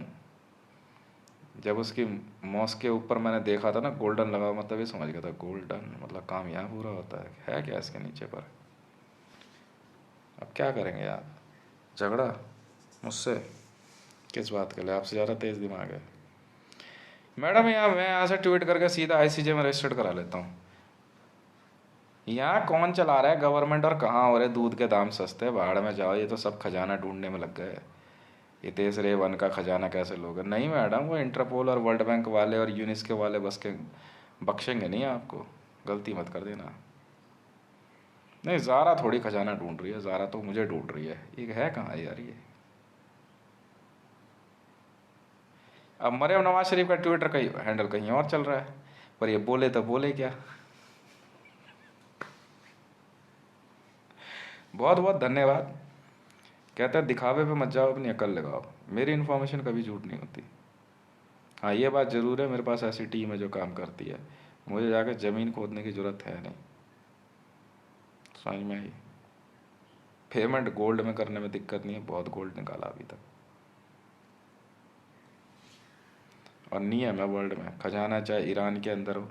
जब उसकी मॉस्क के ऊपर मैंने देखा था ना गोल्डन लगा हुआ, मतलब ये समझ गया था गोल्डन मतलब काम यहाँ पूरा होता है क्या इसके नीचे पर? अब क्या करेंगे आप, झगड़ा मुझसे किस बात के लिए? आपसे ज़्यादा तेज़ दिमाग है मैडम। मैं यहाँ से ट्वीट करके सीधा आईसीजे में रजिस्टर्ड करा लेता हूँ। यहाँ कौन चला रहा है गवर्नमेंट, और कहाँ हो रहे दूध के दाम सस्ते, बाहर में जाओ, ये तो सब खजाना ढूंढने में लग गए। ये देश रे वन का खजाना कैसे लोगे? नहीं मैडम, वो इंटरपोल और वर्ल्ड बैंक वाले और यूनेस्को वाले बस के बख्शेंगे नहीं आपको, गलती मत कर देना। नहीं, ज़ारा थोड़ी खजाना ढूंढ रही है, ज़ारा तो मुझे ढूंढ रही है। ये है कहाँ यार ये? अब मरियम नवाज शरीफ का ट्विटर कहीं हैंडल कहीं और चल रहा है, पर ये बोले तो बोले क्या। बहुत बहुत धन्यवाद। कहते हैं दिखावे पे मत जाओ, अपनी अकल लगाओ। मेरी इन्फॉर्मेशन कभी झूठ नहीं होती। हाँ ये बात ज़रूर है, मेरे पास ऐसी टीम है जो काम करती है, मुझे जाकर ज़मीन खोदने की ज़रूरत है नहीं। समझ में आई? पेमेंट गोल्ड में करने में दिक्कत नहीं है, बहुत गोल्ड निकाला अभी तक। और नियम है वर्ल्ड में, खजाना चाहे ईरान के अंदर हो,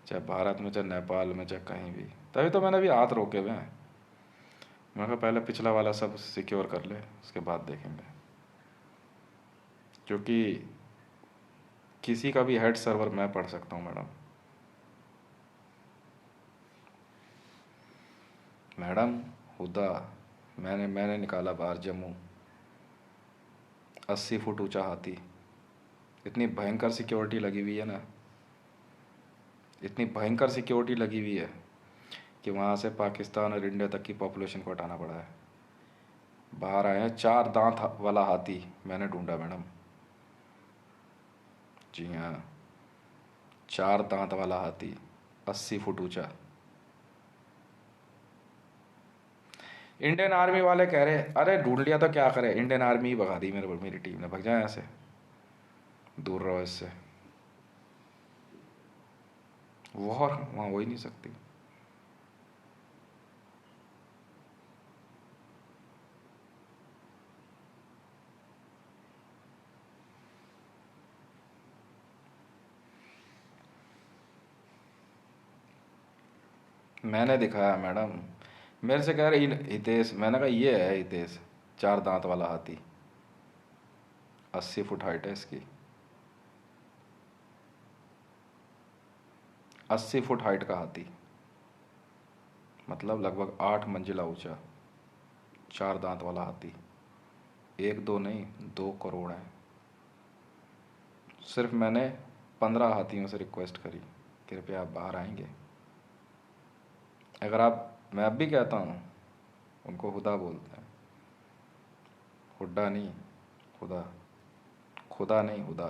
चाहे भारत में, चाहे नेपाल में, चाहे कहीं भी। तभी तो मैंने अभी हाथ रोके हुए हैं। मैं कहा पहले पिछला वाला सब सिक्योर कर ले, उसके बाद देखेंगे। क्योंकि किसी का भी हेड सर्वर मैं पढ़ सकता हूँ मैडम। मैडम हुदा, मैंने निकाला बाहर जम्मू, 80 फुट ऊंचा हाथी। इतनी भयंकर सिक्योरिटी लगी हुई है ना, इतनी भयंकर सिक्योरिटी लगी हुई है कि वहाँ से पाकिस्तान और इंडिया तक की पॉपुलेशन को हटाना पड़ा है। बाहर आए हैं 4 दांत वाला हाथी, मैंने ढूंढा मैडम। जी हाँ, 4 दांत वाला हाथी, 80 फुट ऊंचा। इंडियन आर्मी वाले कह रहे अरे ढूंढ लिया तो क्या करे, इंडियन आर्मी ही भगा दी मेरी टीम ने, भग जाए यहाँ से, दूर रहो इससे। वॉर वहाँ हो ही नहीं सकती। मैंने दिखाया मैडम, मेरे से कह रहे हितेश, मैंने कहा ये है हितेश, 4 दांत वाला हाथी, 80 फुट हाइट है इसकी, 80 फुट हाइट का हाथी, मतलब लगभग 8 मंजिला ऊंचा, 4 दांत वाला हाथी। एक दो नहीं, 2 करोड़ है। सिर्फ मैंने 15 हाथियों से रिक्वेस्ट करी, कृपया आप बाहर आएंगे? अगर आप, मैं अब भी कहता हूँ, उनको खुदा बोलते हैं, हुड्डा नहीं, खुदा, खुदा नहीं हुदा।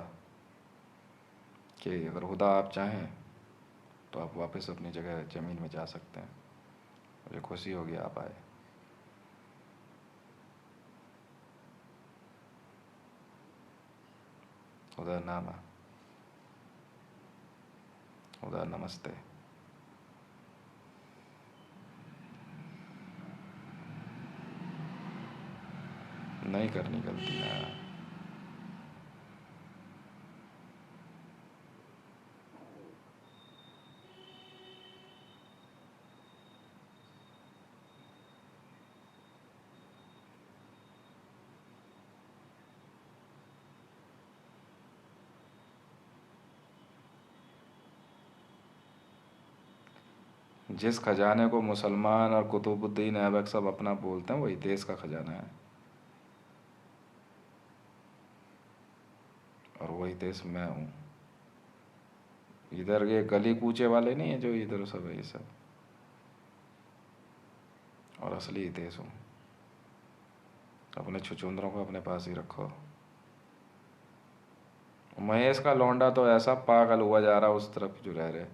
कि अगर खुदा आप चाहें तो आप वापस अपनी जगह ज़मीन में जा सकते हैं। मुझे खुशी होगी आप आए। खुदा नाम है। उधर नमस्ते। नहीं करनी गलतियाँ। जिस खजाने को मुसलमान और कुतुबुद्दीन ऐबक सब अपना बोलते हैं, वही देश का खजाना है, और वही देश मैं हूँ। इधर ये गली कूचे वाले नहीं है जो इधर सब है, ये सब, और असली देश हूँ। अपने छुछुंदरों को अपने पास ही रखो। महेश का लौंडा तो ऐसा पागल हुआ जा रहा उस तरफ जो रह रहे,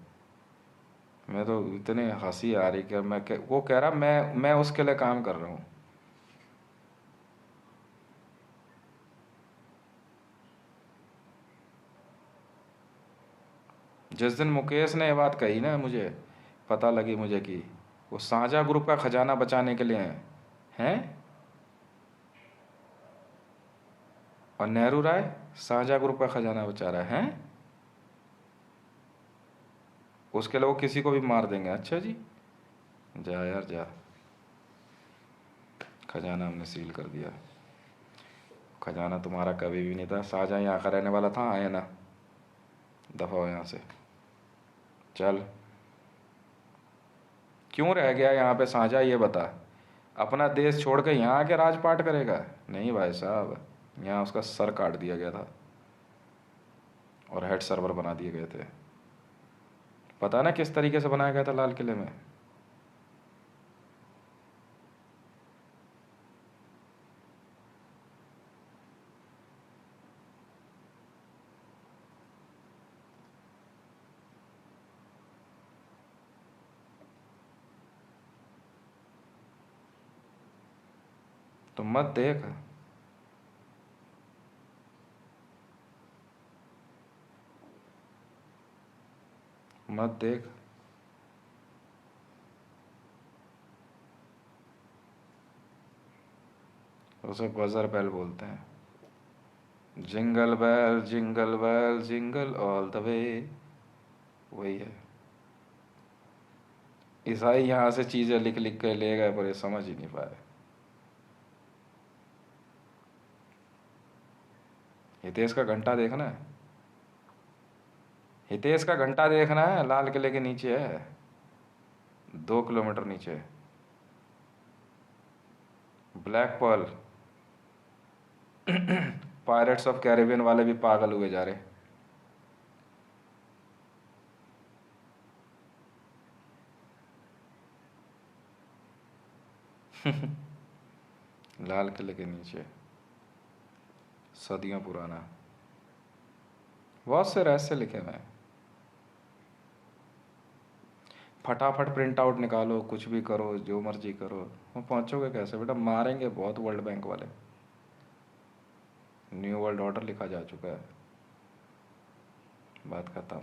मैं तो इतने हंसी आ रही कि वो कह रहा मैं उसके लिए काम कर रहा हूँ। जिस दिन मुकेश ने ये बात कही ना, मुझे पता लगी मुझे कि वो साझा ग्रुप का खजाना बचाने के लिए हैं। और नेहरू राय साझा ग्रुप का खजाना बचा रहा है, हैं? उसके लिए वो किसी को भी मार देंगे। अच्छा जी, जा यार जा, खजाना हमने सील कर दिया। खजाना तुम्हारा कभी भी नहीं था। साझा यहाँ का रहने वाला था, आए ना, दफा हो यहाँ से, चल। क्यों रह गया यहाँ पे साझा, ये बता। अपना देश छोड़ के यहाँ आके राजपाट करेगा? नहीं भाई साहब, यहाँ उसका सर काट दिया गया था और हेड सर्वर बना दिए गए थे। पता ना किस तरीके से बनाया गया था लाल किले में। तो मत देख, मत देख। उसे बजर बैल बोलते हैं। Jingle bell jingle all the way, वही है। ईसाई यहाँ से चीजें लिख लिख के ले गए, पर ये समझ ही नहीं पाए। हितेश का घंटा देखना है, हितेश का घंटा देखना है, लाल किले के नीचे है, 2 किलोमीटर नीचे। Black pearl. Pirates of Caribbean वाले भी पागल हुए जा रहे। लाल किले के नीचे, सदियों पुराना, बहुत से रहस्य लिखे हुए हैं। फटाफट प्रिंट आउट निकालो, कुछ भी करो, जो मर्जी करो। वो पहुंचोगे कैसे बेटा? मारेंगे बहुत वर्ल्ड बैंक वाले। न्यू वर्ल्ड ऑर्डर लिखा जा चुका है, बात खत्म।